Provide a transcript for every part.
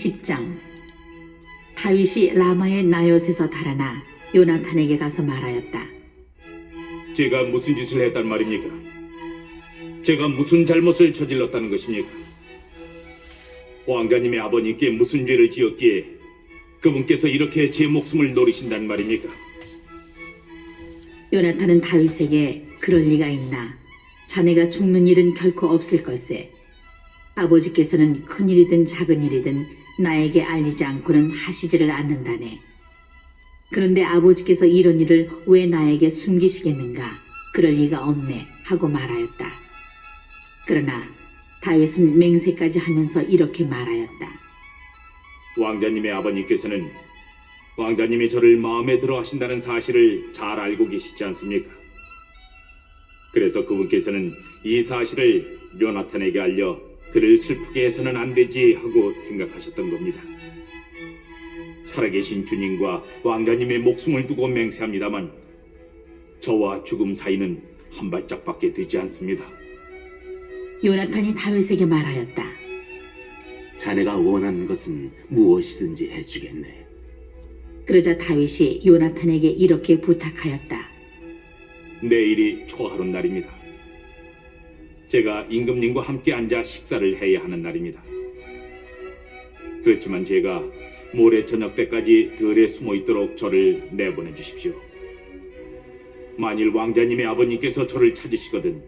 제10장. 다윗이 라마의 나옳에서 달아나 요나탄에게 가서 말하였다. 제가 무슨 짓을 했단 말입니까? 제가 무슨 잘못을 저질렀다는 것입니까? 왕자님의 아버님께 무슨 죄를 지었기에 그분께서 이렇게 제 목숨을 노리신단 말입니까? 요나탄은 다윗에게 그럴 리가 있나? 자네가 죽는 일은 결코 없을 것세. 아버지께서는 큰 일이든 작은 일이든 나에게 알리지 않고는 하시지를 않는다네. 그런데 아버지께서 이런 일을 왜 나에게 숨기시겠는가? 그럴 리가 없네 하고 말하였다. 그러나 다윗은 맹세까지 하면서 이렇게 말하였다. 왕자님의 아버님께서는 왕자님이 저를 마음에 들어 하신다는 사실을 잘 알고 계시지 않습니까? 그래서 그분께서는 이 사실을 요나탄에게 알려 그를 슬프게 해서는 안 되지 하고 생각하셨던 겁니다. 살아계신 주님과 왕자님의 목숨을 두고 맹세합니다만 저와 죽음 사이는 한 발짝밖에 되지 않습니다. 요나탄이 다윗에게 말하였다. 자네가 원하는 것은 무엇이든지 해주겠네. 그러자 다윗이 요나탄에게 이렇게 부탁하였다. 내일이 초하룻 날입니다. 제가 임금님과 함께 앉아 식사를 해야 하는 날입니다. 그렇지만 제가 모레 저녁 때까지 들에 숨어 있도록 저를 내보내 주십시오. 만일 왕자님의 아버님께서 저를 찾으시거든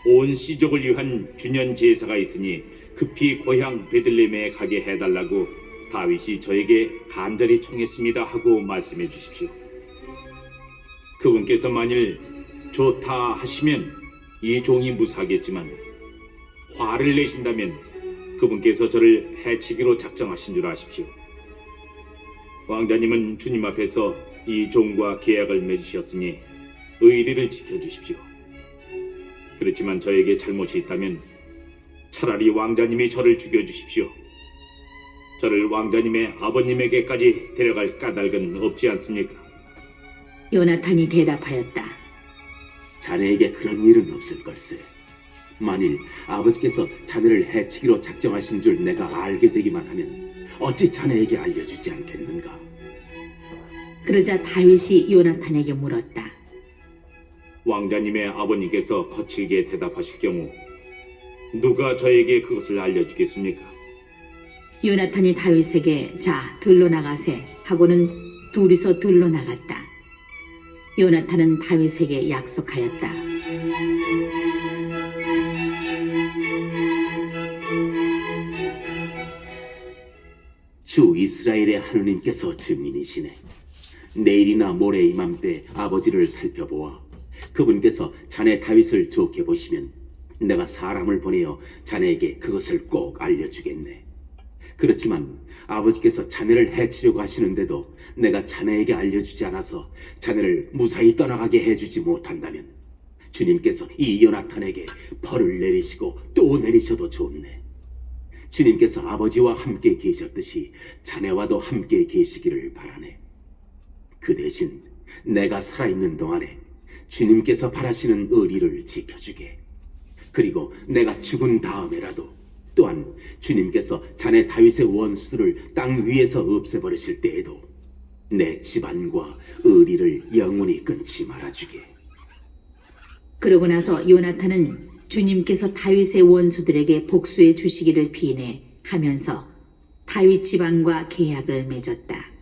온 시족을 위한 주년 제사가 있으니 급히 고향 베들레헴에 가게 해달라고 다윗이 저에게 간절히 청했습니다 하고 말씀해 주십시오. 그분께서 만일 좋다 하시면 이 종이 무사하겠지만 화를 내신다면 그분께서 저를 해치기로 작정하신 줄 아십시오. 왕자님은 주님 앞에서 이 종과 계약을 맺으셨으니 의리를 지켜주십시오. 그렇지만 저에게 잘못이 있다면 차라리 왕자님이 저를 죽여주십시오. 저를 왕자님의 아버님에게까지 데려갈 까닭은 없지 않습니까? 요나탄이 대답하였다. 자네에게 그런 일은 없을 걸세. 만일 아버지께서 자네를 해치기로 작정하신 줄 내가 알게 되기만 하면 어찌 자네에게 알려주지 않겠는가? 그러자 다윗이 요나탄에게 물었다. 왕자님의 아버님께서 거칠게 대답하실 경우 누가 저에게 그것을 알려주겠습니까? 요나탄이 다윗에게 자 들로 나가세 하고는 둘이서 들로 나갔다. 요나탄은 다윗에게 약속하였다. 주 이스라엘의 하느님께서 증인이시네. 내일이나 모레 이맘때 아버지를 살펴보아 그분께서 자네 다윗을 좋게 보시면 내가 사람을 보내어 자네에게 그것을 꼭 알려주겠네. 그렇지만 아버지께서 자네를 해치려고 하시는데도 내가 자네에게 알려주지 않아서 자네를 무사히 떠나가게 해주지 못한다면 주님께서 이 요나탄에게 벌을 내리시고 또 내리셔도 좋네. 주님께서 아버지와 함께 계셨듯이 자네와도 함께 계시기를 바라네. 그 대신 내가 살아있는 동안에 주님께서 바라시는 의리를 지켜주게. 그리고 내가 죽은 다음에라도 또한 주님께서 자네 다윗의 원수들을 땅 위에서 없애버리실 때에도 내 집안과 의리를 영원히 끊지 말아주게. 그러고 나서 요나탄은 주님께서 다윗의 원수들에게 복수해 주시기를 비내 하면서 다윗 집안과 계약을 맺었다.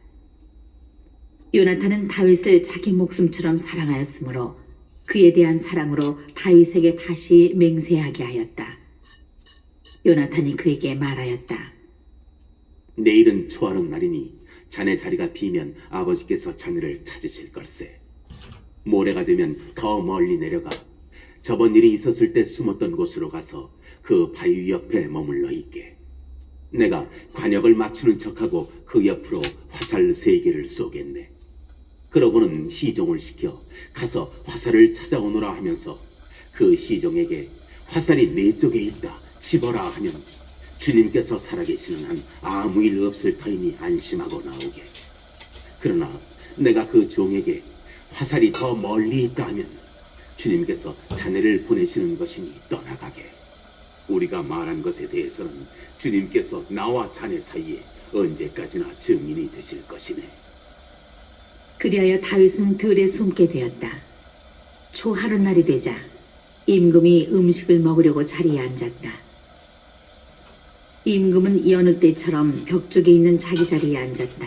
요나탄은 다윗을 자기 목숨처럼 사랑하였으므로 그에 대한 사랑으로 다윗에게 다시 맹세하게 하였다. 요나탄이 그에게 말하였다. 내일은 초하룻 날이니 자네 자리가 비면 아버지께서 자네를 찾으실 걸세. 모레가 되면 더 멀리 내려가 저번 일이 있었을 때 숨었던 곳으로 가서 그 바위 옆에 머물러 있게. 내가 관역을 맞추는 척하고 그 옆으로 화살 3개를 쏘겠네. 그러고는 시종을 시켜 가서 화살을 찾아오너라 하면서 그 시종에게 화살이 네 쪽에 있다 집어라 하면 주님께서 살아계시는 한 아무 일 없을 터이니 안심하고 나오게. 그러나 내가 그 종에게 화살이 더 멀리 있다 하면 주님께서 자네를 보내시는 것이니 떠나가게. 우리가 말한 것에 대해서는 주님께서 나와 자네 사이에 언제까지나 증인이 되실 것이네. 그리하여 다윗은 들에 숨게 되었다. 초하룻날이 되자 임금이 음식을 먹으려고 자리에 앉았다. 임금은 여느 때처럼 벽 쪽에 있는 자기 자리에 앉았다.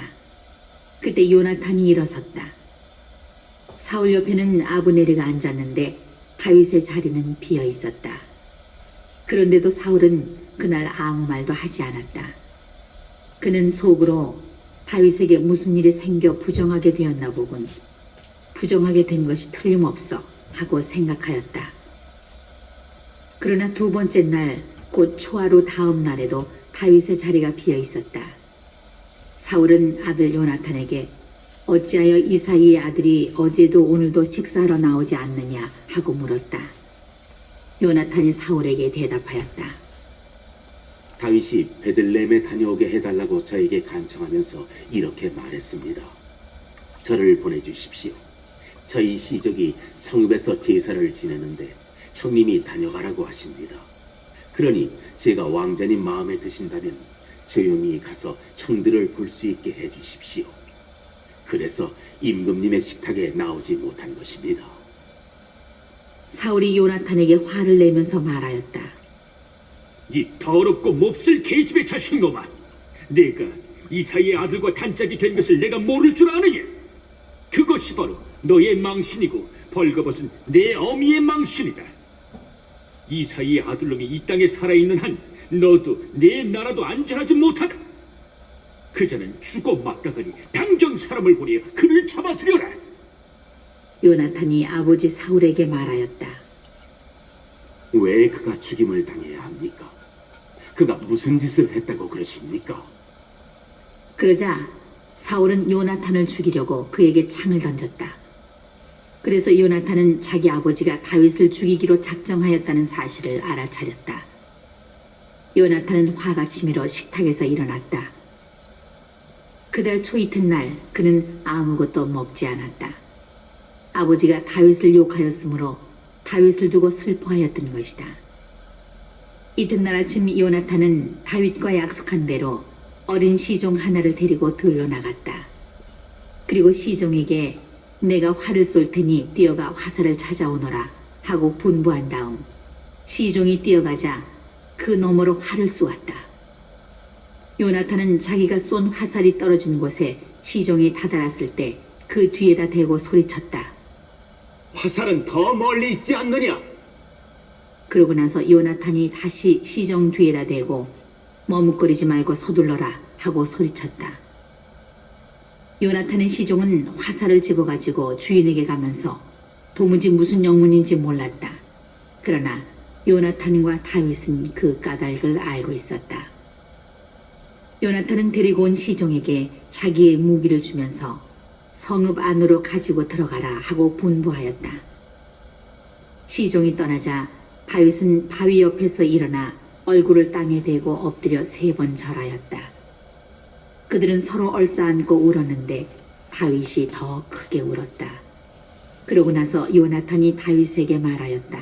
그때 요나탄이 일어섰다. 사울 옆에는 아브네르가 앉았는데 다윗의 자리는 비어 있었다. 그런데도 사울은 그날 아무 말도 하지 않았다. 그는 속으로 다윗에게 무슨 일이 생겨 부정하게 되었나 보군. 부정하게 된 것이 틀림없어 하고 생각하였다. 그러나 두 번째 날, 곧 초하루 다음 날에도 다윗의 자리가 비어 있었다. 사울은 아들 요나탄에게 어찌하여 이사이의 아들이 어제도 오늘도 식사하러 나오지 않느냐 하고 물었다. 요나탄이 사울에게 대답하였다. 다윗이 베들레헴에 다녀오게 해달라고 저에게 간청하면서 이렇게 말했습니다. 저를 보내주십시오. 저희 시족이 성읍에서 제사를 지내는데 형님이 다녀가라고 하십니다. 그러니 제가 왕자님 마음에 드신다면 조용히 가서 형들을 볼 수 있게 해주십시오. 그래서 임금님의 식탁에 나오지 못한 것입니다. 사울이 요나탄에게 화를 내면서 말하였다. 이 더럽고 몹쓸 계집의 자식놈아, 내가 이사이의 아들과 단짝이 된 것을 내가 모를 줄 아느냐? 그것이 바로 너의 망신이고 벌거벗은 내 어미의 망신이다. 이사이의 아들놈이 이 땅에 살아있는 한 너도 내 나라도 안전하지 못하다. 그자는 죽어 막다가니 당장 사람을 보내어 그를 잡아들여라. 요나탄이 아버지 사울에게 말하였다. 왜 그가 죽임을 당해야 합니까? 그가 무슨 짓을 했다고 그러십니까? 그러자 사울은 요나탄을 죽이려고 그에게 창을 던졌다. 그래서 요나탄은 자기 아버지가 다윗을 죽이기로 작정하였다는 사실을 알아차렸다. 요나탄은 화가 치밀어 식탁에서 일어났다. 그달 초 이튿날 그는 아무것도 먹지 않았다. 아버지가 다윗을 욕하였으므로 다윗을 두고 슬퍼하였던 것이다. 이튿날 아침 요나탄은 다윗과 약속한 대로 어린 시종 하나를 데리고 들러 나갔다. 그리고 시종에게 내가 활을 쏠 테니 뛰어가 화살을 찾아오너라 하고 분부한 다음 시종이 뛰어가자 그 너머로 활을 쏘았다. 요나탄은 자기가 쏜 화살이 떨어진 곳에 시종이 다다랐을 때 그 뒤에다 대고 소리쳤다. 화살은 더 멀리 있지 않느냐? 그러고 나서 요나탄이 다시 시종 뒤에다 대고 머뭇거리지 말고 서둘러라 하고 소리쳤다. 요나탄의 시종은 화살을 집어가지고 주인에게 가면서 도무지 무슨 영문인지 몰랐다. 그러나 요나탄과 다윗은 그 까닭을 알고 있었다. 요나탄은 데리고 온 시종에게 자기의 무기를 주면서 성읍 안으로 가지고 들어가라 하고 분부하였다. 시종이 떠나자 다윗은 바위 옆에서 일어나 얼굴을 땅에 대고 엎드려 3번 절하였다. 그들은 서로 얼싸안고 울었는데 다윗이 더 크게 울었다. 그러고 나서 요나탄이 다윗에게 말하였다.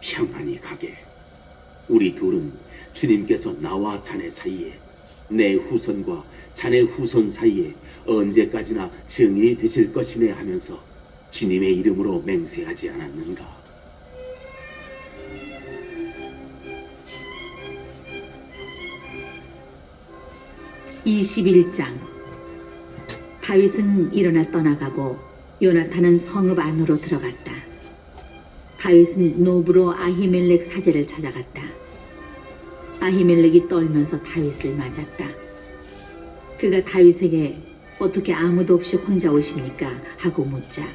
평안히 가게. 우리 둘은 주님께서 나와 자네 사이에, 내 후손과 자네 후손 사이에 언제까지나 증인이 되실 것이네 하면서 주님의 이름으로 맹세하지 않았는가? (21장) 다윗은 일어나 떠나가고 요나탄은 성읍 안으로 들어갔다. 다윗은 노브로 아히멜렉 사제를 찾아갔다. 아히멜렉이 떨면서 다윗을 맞았다. 그가 다윗에게 어떻게 아무도 없이 혼자 오십니까? 하고 묻자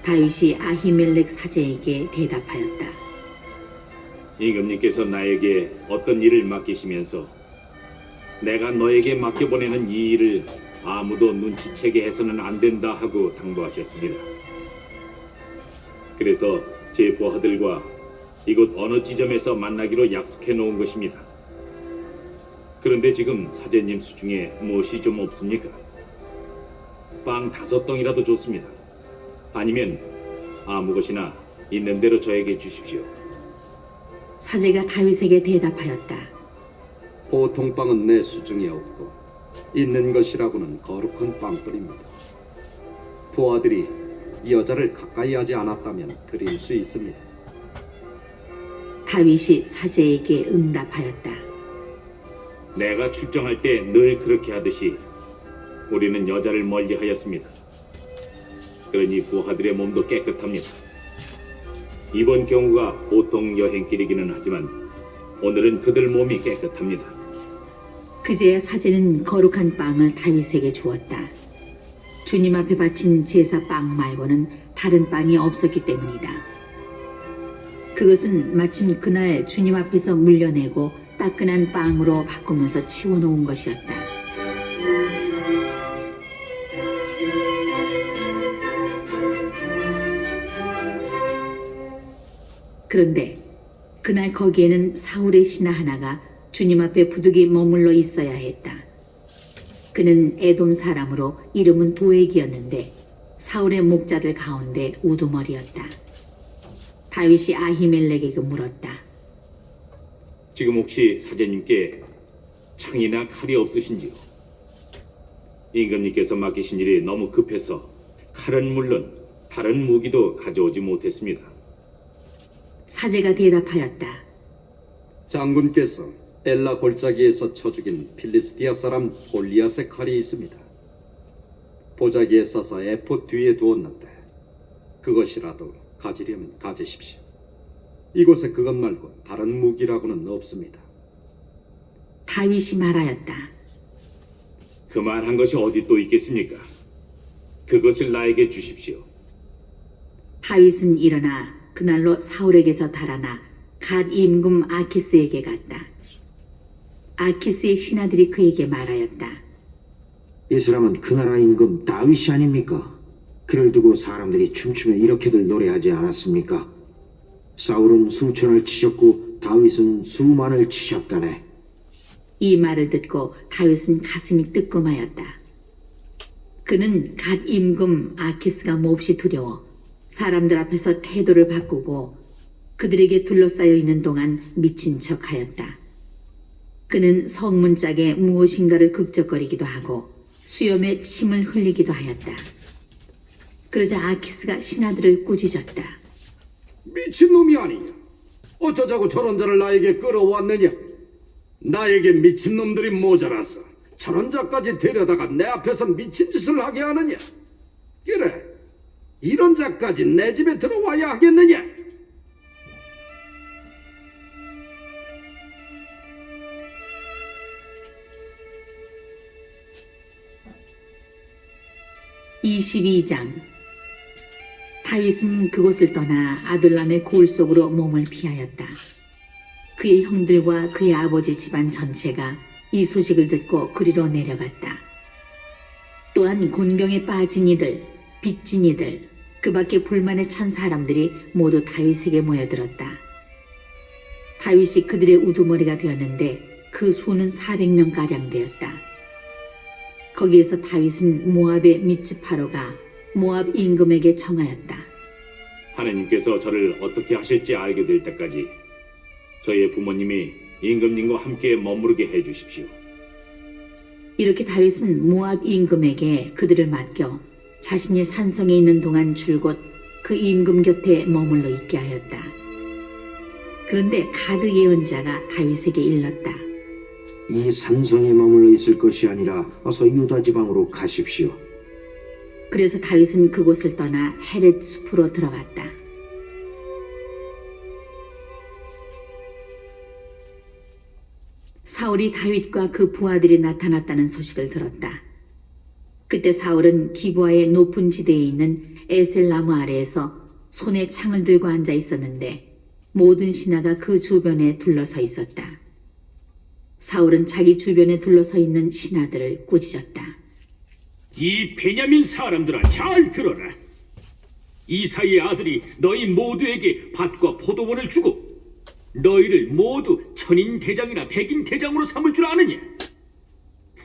다윗이 아히멜렉 사제에게 대답하였다. 임금님께서 나에게 어떤 일을 맡기시면서 내가 너에게 맡겨보내는 이 일을 아무도 눈치채게 해서는 안 된다 하고 당부하셨습니다. 그래서 제 부하들과 이곳 어느 지점에서 만나기로 약속해 놓은 것입니다. 그런데 지금 사제님 수중에 무엇이 좀 없습니까? 빵 5덩이라도 좋습니다. 아니면 아무 것이나 있는 대로 저에게 주십시오. 사제가 다윗에게 대답하였다. 보통 빵은 내 수중에 없고 있는 것이라고는 거룩한 빵뿐입니다. 부하들이 이 여자를 가까이 하지 않았다면 드릴 수 있습니다. 다윗이 사제에게 응답하였다. 내가 출정할 때 늘 그렇게 하듯이 우리는 여자를 멀리하였습니다. 그러니 부하들의 몸도 깨끗합니다. 이번 경우가 보통 여행길이기는 하지만 오늘은 그들 몸이 깨끗합니다. 그제야 사제는 거룩한 빵을 다윗에게 주었다. 주님 앞에 바친 제사 빵 말고는 다른 빵이 없었기 때문이다. 그것은 마침 그날 주님 앞에서 물려내고 따끈한 빵으로 바꾸면서 치워놓은 것이었다. 그런데 그날 거기에는 사울의 신하 하나가 주님 앞에 부득이 머물러 있어야 했다. 그는 에돔 사람으로 이름은 도액이었는데 사울의 목자들 가운데 우두머리였다. 다윗이 아히멜렉에게 물었다. 지금 혹시 사제님께 창이나 칼이 없으신지요? 임금님께서 맡기신 일이 너무 급해서 칼은 물론 다른 무기도 가져오지 못했습니다. 사제가 대답하였다. 장군께서 엘라 골짜기에서 쳐 죽인 필리스티아 사람 골리앗의 칼이 있습니다. 보자기에 싸서 에봇 뒤에 두었는데 그것이라도 가지려면 가지십시오. 이곳에 그것 말고 다른 무기라고는 없습니다. 다윗이 말하였다. 그만한 것이 어디 또 있겠습니까? 그것을 나에게 주십시오. 다윗은 일어나 그날로 사울에게서 달아나 갓 임금 아키스에게 갔다. 아키스의 신하들이 그에게 말하였다. 이 사람은 그 나라 임금 다윗이 아닙니까? 그를 두고 사람들이 춤추며 이렇게들 노래하지 않았습니까? 사울은 수천을 치셨고 다윗은 수만을 치셨다네. 이 말을 듣고 다윗은 가슴이 뜨끔하였다. 그는 갓 임금 아키스가 몹시 두려워 사람들 앞에서 태도를 바꾸고 그들에게 둘러싸여 있는 동안 미친 척하였다. 그는 성문짝에 무엇인가를 극적거리기도 하고 수염에 침을 흘리기도 하였다. 그러자 아키스가 신하들을 꾸짖었다. 미친놈이 아니냐? 어쩌자고 저런 자를 나에게 끌어왔느냐? 나에게 미친놈들이 모자라서 저런 자까지 데려다가 내 앞에서 미친 짓을 하게 하느냐? 그래, 이런 자까지 내 집에 들어와야 하겠느냐? (22장) 다윗은 그곳을 떠나 아둘람의 골 속으로 몸을 피하였다. 그의 형들과 그의 아버지 집안 전체가 이 소식을 듣고 그리로 내려갔다. 또한 곤경에 빠진 이들, 빚진 이들, 그 밖에 불만에 찬 사람들이 모두 다윗에게 모여들었다. 다윗이 그들의 우두머리가 되었는데 그 수는 400명가량 되었다. 거기에서 다윗은 모압의 미츠파로가 모압 임금에게 청하였다. 하느님께서 저를 어떻게 하실지 알게 될 때까지 저의 부모님이 임금님과 함께 머무르게 해주십시오. 이렇게 다윗은 모압 임금에게 그들을 맡겨 자신이 산성에 있는 동안 줄곧 그 임금 곁에 머물러 있게 하였다. 그런데 가드 예언자가 다윗에게 일렀다. 이 산성에 머물러 있을 것이 아니라 어서 유다 지방으로 가십시오. 그래서 다윗은 그곳을 떠나 헤렛 숲으로 들어갔다. 사울이 다윗과 그 부하들이 나타났다는 소식을 들었다. 그때 사울은 기브아의 높은 지대에 있는 에셀 나무 아래에서 손에 창을 들고 앉아 있었는데 모든 신하가 그 주변에 둘러서 있었다. 사울은 자기 주변에 둘러서 있는 신하들을 꾸짖었다. 이 베냐민 사람들아, 잘 들어라. 이사이의 아들이 너희 모두에게 밭과 포도원을 주고 너희를 모두 천인 대장이나 백인 대장으로 삼을 줄 아느냐?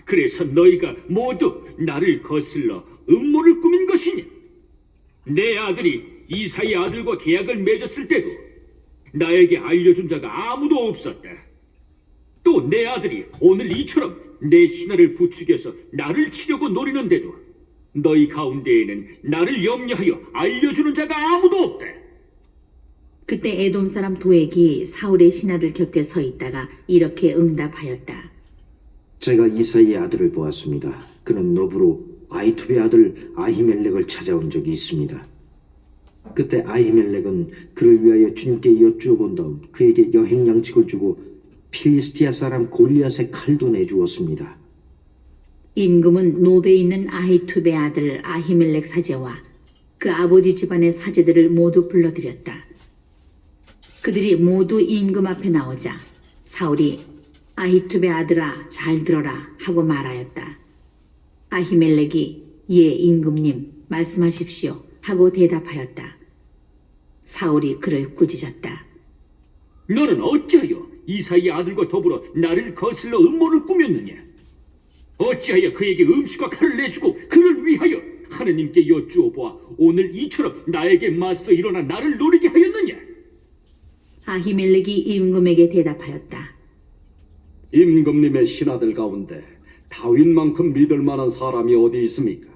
그래서 너희가 모두 나를 거슬러 음모를 꾸민 것이냐? 내 아들이 이사이의 아들과 계약을 맺었을 때도 나에게 알려준 자가 아무도 없었다. 또 내 아들이 오늘 이처럼 내 신하를 부추겨서 나를 치려고 노리는데도 너희 가운데에는 나를 염려하여 알려주는 자가 아무도 없다. 그때 에돔 사람 도액이 사울의 신하들 곁에 서 있다가 이렇게 응답하였다. 제가 이사이의 아들을 보았습니다. 그는 노부로 아히투베 아들 아히멜렉을 찾아온 적이 있습니다. 그때 아히멜렉은 그를 위하여 주님께 여쭈어 본 다음 그에게 여행 양식을 주고 필리스티아 사람 골리앗의 칼도 내주었습니다. 임금은 노베에 있는 아히투베 아들 아히멜렉 사제와 그 아버지 집안의 사제들을 모두 불러들였다. 그들이 모두 임금 앞에 나오자 사울이 아히투베 아들아 잘 들어라 하고 말하였다. 아히멜렉이 예 임금님 말씀하십시오 하고 대답하였다. 사울이 그를 꾸짖었다. 너는 어찌하여 이사이의 아들과 더불어 나를 거슬러 음모를 꾸몄느냐? 어찌하여 그에게 음식과 칼을 내주고 그를 위하여 하느님께 여쭈어 보아 오늘 이처럼 나에게 맞서 일어나 나를 노리게 하였느냐? 아히멜렉이 임금에게 대답하였다. 임금님의 신하들 가운데 다윗만큼 믿을 만한 사람이 어디 있습니까?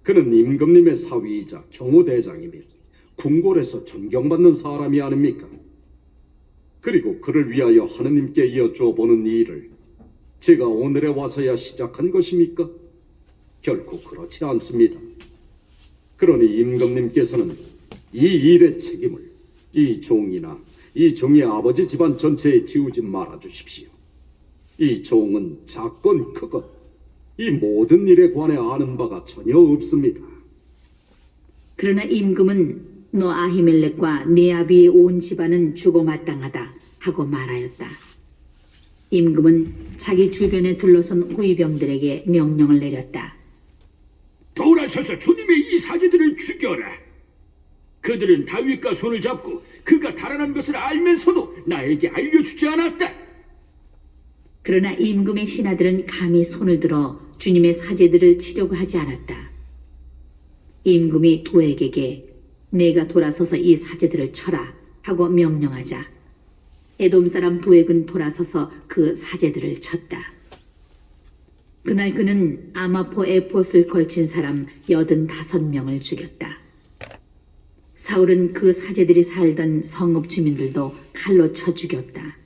그는 임금님의 사위이자 경호대장이며 궁궐에서 존경받는 사람이 아닙니까? 그리고 그를 위하여 하느님께 여쭈어 보는 이 일을 제가 오늘에 와서야 시작한 것입니까? 결코 그렇지 않습니다. 그러니 임금님께서는 이 일의 책임을 이 종이나 이 종의 아버지 집안 전체에 지우지 말아 주십시오. 이 종은 작건 크건 이 모든 일에 관해 아는 바가 전혀 없습니다. 그러나 임금은 너 아히멜렉과 네 아비의 온 집안은 죽어 마땅하다 하고 말하였다. 임금은 자기 주변에 둘러선 호위병들에게 명령을 내렸다. 돌아서서 주님의 이 사제들을 죽여라. 그들은 다윗과 손을 잡고 그가 달아난 것을 알면서도 나에게 알려주지 않았다. 그러나 임금의 신하들은 감히 손을 들어 주님의 사제들을 치려고 하지 않았다. 임금이 도액에게 내가 돌아서서 이 사제들을 쳐라 하고 명령하자 에돔 사람 도액은 돌아서서 그 사제들을 쳤다. 그날 그는 아마포 에봇을 걸친 사람 85명을 죽였다. 사울은 그 사제들이 살던 성읍 주민들도 칼로 쳐 죽였다.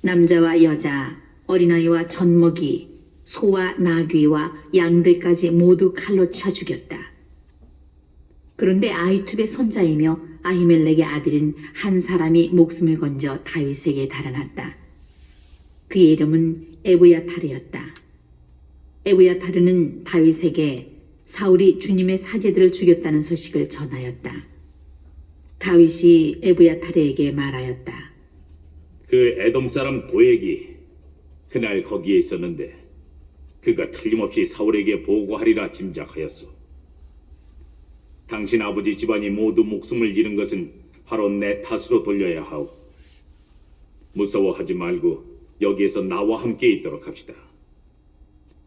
남자와 여자, 어린아이와 젖먹이, 소와 나귀와 양들까지 모두 칼로 쳐 죽였다. 그런데 아히투베 손자이며 아히멜렉의 아들인 한 사람이 목숨을 건져 다윗에게 달아났다. 그의 이름은 에브야타르였다. 에브야타르는 다윗에게 사울이 주님의 사제들을 죽였다는 소식을 전하였다. 다윗이 에브야타르에게 말하였다. 그 에돔 사람 도액이 그날 거기에 있었는데 그가 틀림없이 사울에게 보고하리라 짐작하였소. 당신 아버지 집안이 모두 목숨을 잃은 것은 바로 내 탓으로 돌려야 하오. 무서워하지 말고 여기에서 나와 함께 있도록 합시다.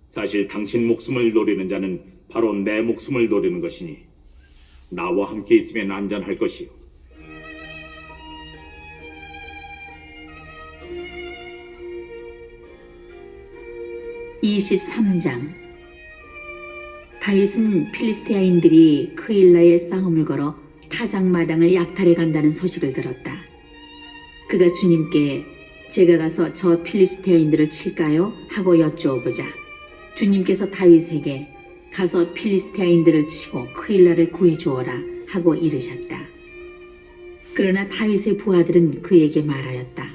사실 당신 목숨을 노리는 자는 바로 내 목숨을 노리는 것이니 나와 함께 있으면 안전할 것이오. (23장) 다윗은 필리스티아인들이 크일라에 싸움을 걸어 타작마당을 약탈해 간다는 소식을 들었다. 그가 주님께 제가 가서 저 필리스티아인들을 칠까요? 하고 여쭈어보자 주님께서 다윗에게 가서 필리스티아인들을 치고 크일라를 구해주어라 하고 이르셨다. 그러나 다윗의 부하들은 그에게 말하였다.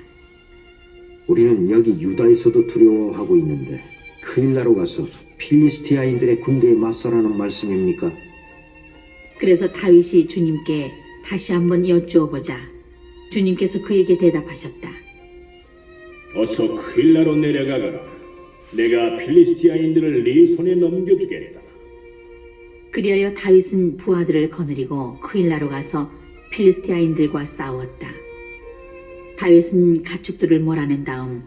우리는 여기 유다에서도 두려워하고 있는데 크일라로 가서 필리스티아인들의 군대에 맞서라는 말씀입니까? 그래서 다윗이 주님께 다시 한번 여쭈어보자 주님께서 그에게 대답하셨다. 어서 크일라로 내려가거라. 내가 필리스티아인들을 네 손에 넘겨주겠다. 그리하여 다윗은 부하들을 거느리고 크일라로 가서 필리스티아인들과 싸웠다. 다윗은 가축들을 몰아낸 다음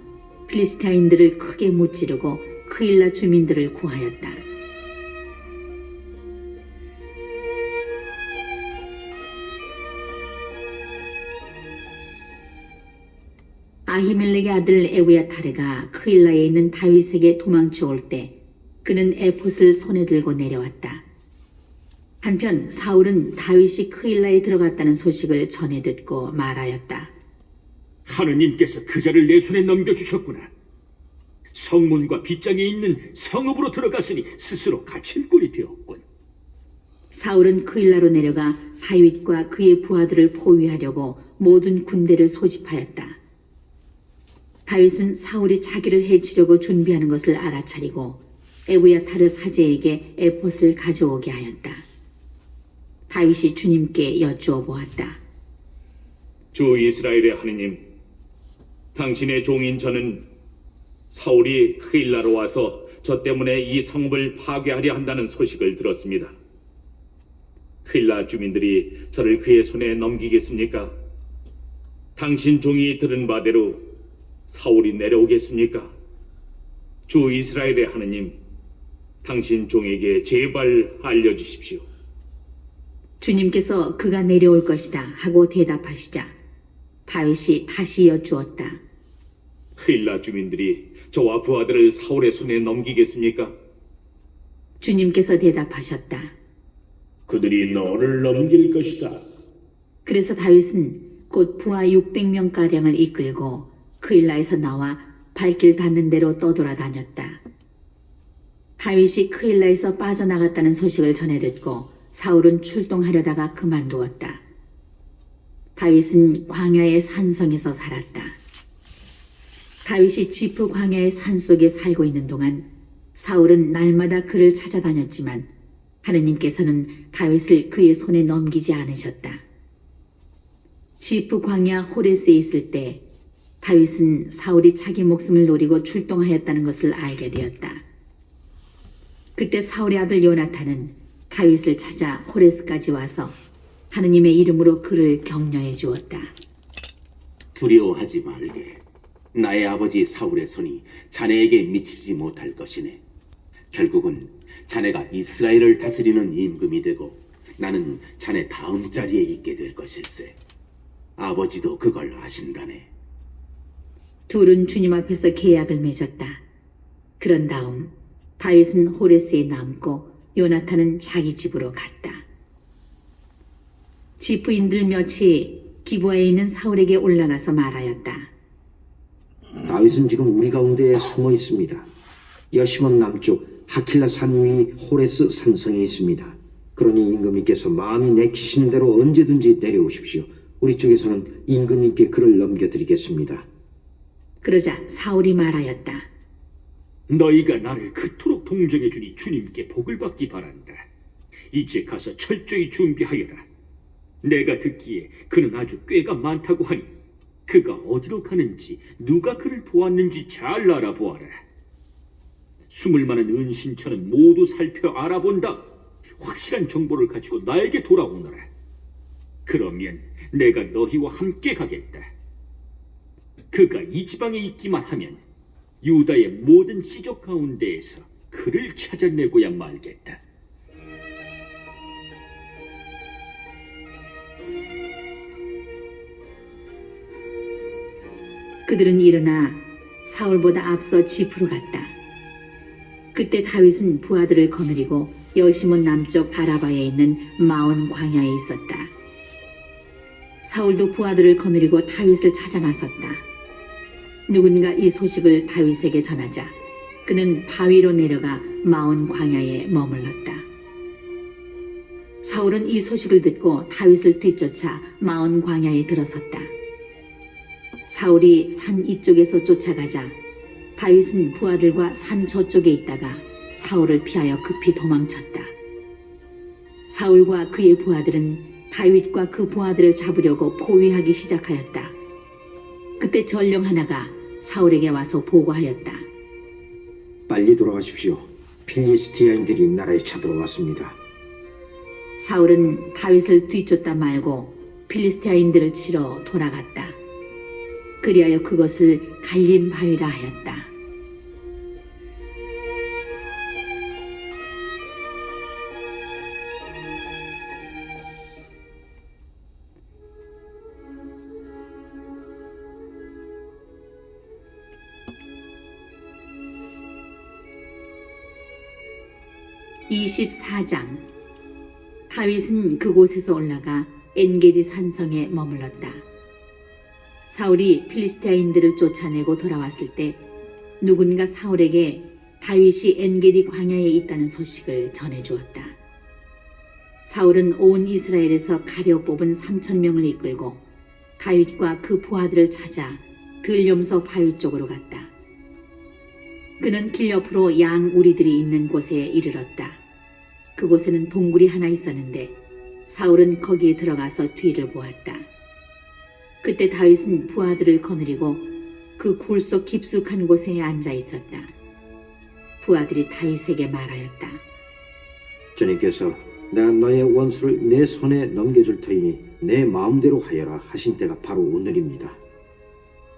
필리스티아인들을 크게 무찌르고 크일라 주민들을 구하였다. 아히멜렉의 아들 에브야타르가 크일라에 있는 다윗에게 도망쳐 올 때 그는 에봇을 손에 들고 내려왔다. 한편 사울은 다윗이 크일라에 들어갔다는 소식을 전해 듣고 말하였다. 하느님께서 그 자를 내 손에 넘겨주셨구나. 성문과 빗장에 있는 성읍으로 들어갔으니 스스로 갇힌 꼴이 되었군. 사울은 크일라로 내려가 다윗과 그의 부하들을 포위하려고 모든 군대를 소집하였다. 다윗은 사울이 자기를 해치려고 준비하는 것을 알아차리고 에브야타르 사제에게 에봇을 가져오게 하였다. 다윗이 주님께 여쭈어 보았다. 주 이스라엘의 하느님, 당신의 종인 저는 사울이 크일라로 와서 저 때문에 이 성읍을 파괴하려 한다는 소식을 들었습니다. 크일라 주민들이 저를 그의 손에 넘기겠습니까? 당신 종이 들은 바대로 사울이 내려오겠습니까? 주 이스라엘의 하느님, 당신 종에게 제발 알려주십시오. 주님께서 그가 내려올 것이다 하고 대답하시자 다윗이 다시 여쭈었다. 크일라 주민들이 저와 부하들을 사울의 손에 넘기겠습니까? 주님께서 대답하셨다. 그들이 너를 넘길 것이다. 그래서 다윗은 곧 부하 600명가량을 이끌고 크일라에서 나와 발길 닿는 대로 떠돌아다녔다. 다윗이 크일라에서 빠져나갔다는 소식을 전해 듣고 사울은 출동하려다가 그만두었다. 다윗은 광야의 산성에서 살았다. 다윗이 지프 광야의 산속에 살고 있는 동안 사울은 날마다 그를 찾아다녔지만 하느님께서는 다윗을 그의 손에 넘기지 않으셨다. 지프 광야 호레스에 있을 때 다윗은 사울이 자기 목숨을 노리고 출동하였다는 것을 알게 되었다. 그때 사울의 아들 요나탄은 다윗을 찾아 호레스까지 와서 하느님의 이름으로 그를 격려해 주었다. 두려워하지 말게. 나의 아버지 사울의 손이 자네에게 미치지 못할 것이네. 결국은 자네가 이스라엘을 다스리는 임금이 되고 나는 자네 다음 자리에 있게 될 것일세. 아버지도 그걸 아신다네. 둘은 주님 앞에서 계약을 맺었다. 그런 다음 다윗은 호레스에 남고 요나탄은 자기 집으로 갔다. 지프인들 몇이 기부아에 있는 사울에게 올라가서 말하였다. 다윗은 지금 우리 가운데에 숨어 있습니다. 여시몬 남쪽 하킬라 산 위 호레스 산성에 있습니다. 그러니 임금님께서 마음이 내키시는 대로 언제든지 내려오십시오. 우리 쪽에서는 임금님께 그를 넘겨드리겠습니다. 그러자 사울이 말하였다. 너희가 나를 그토록 동정해 주니 주님께 복을 받기 바란다. 이제 가서 철저히 준비하여라. 내가 듣기에 그는 아주 꾀가 많다고 하니 그가 어디로 가는지 누가 그를 보았는지 잘 알아보아라. 숨을 만한 은신처는 모두 살펴 알아본다. 확실한 정보를 가지고 나에게 돌아오너라. 그러면 내가 너희와 함께 가겠다. 그가 이 지방에 있기만 하면 유다의 모든 시족 가운데에서 그를 찾아내고야 말겠다. 그들은 일어나 사울보다 앞서 지프로 갔다. 그때 다윗은 부하들을 거느리고 여시몬 남쪽 아라바에 있는 마온 광야에 있었다. 사울도 부하들을 거느리고 다윗을 찾아 나섰다. 누군가 이 소식을 다윗에게 전하자 그는 바위로 내려가 마온 광야에 머물렀다. 사울은 이 소식을 듣고 다윗을 뒤쫓아 마온 광야에 들어섰다. 사울이 산 이쪽에서 쫓아가자 다윗은 부하들과 산 저쪽에 있다가 사울을 피하여 급히 도망쳤다. 사울과 그의 부하들은 다윗과 그 부하들을 잡으려고 포위하기 시작하였다. 그때 전령 하나가 사울에게 와서 보고하였다. 빨리 돌아가십시오. 필리스티아인들이 나라에 쳐들어왔습니다. 사울은 다윗을 뒤쫓다 말고 필리스티아인들을 치러 돌아갔다. 그리하여 그것을 갈림 바위라 하였다. 24장. 다윗은 그곳에서 올라가 엔게디 산성에 머물렀다. 사울이 필리스테인들을 쫓아내고 돌아왔을 때 누군가 사울에게 다윗이 엔게디 광야에 있다는 소식을 전해주었다. 사울은 온 이스라엘에서 가려 뽑은 3,000명을 이끌고 다윗과 그 부하들을 찾아 들염소 바위 쪽으로 갔다. 그는 길 옆으로 양 우리들이 있는 곳에 이르렀다. 그곳에는 동굴이 하나 있었는데 사울은 거기에 들어가서 뒤를 보았다. 그때 다윗은 부하들을 거느리고 그 굴 속 깊숙한 곳에 앉아 있었다. 부하들이 다윗에게 말하였다. 주님께서 내가 너의 원수를 내 손에 넘겨줄 터이니 내 마음대로 하여라 하신 때가 바로 오늘입니다.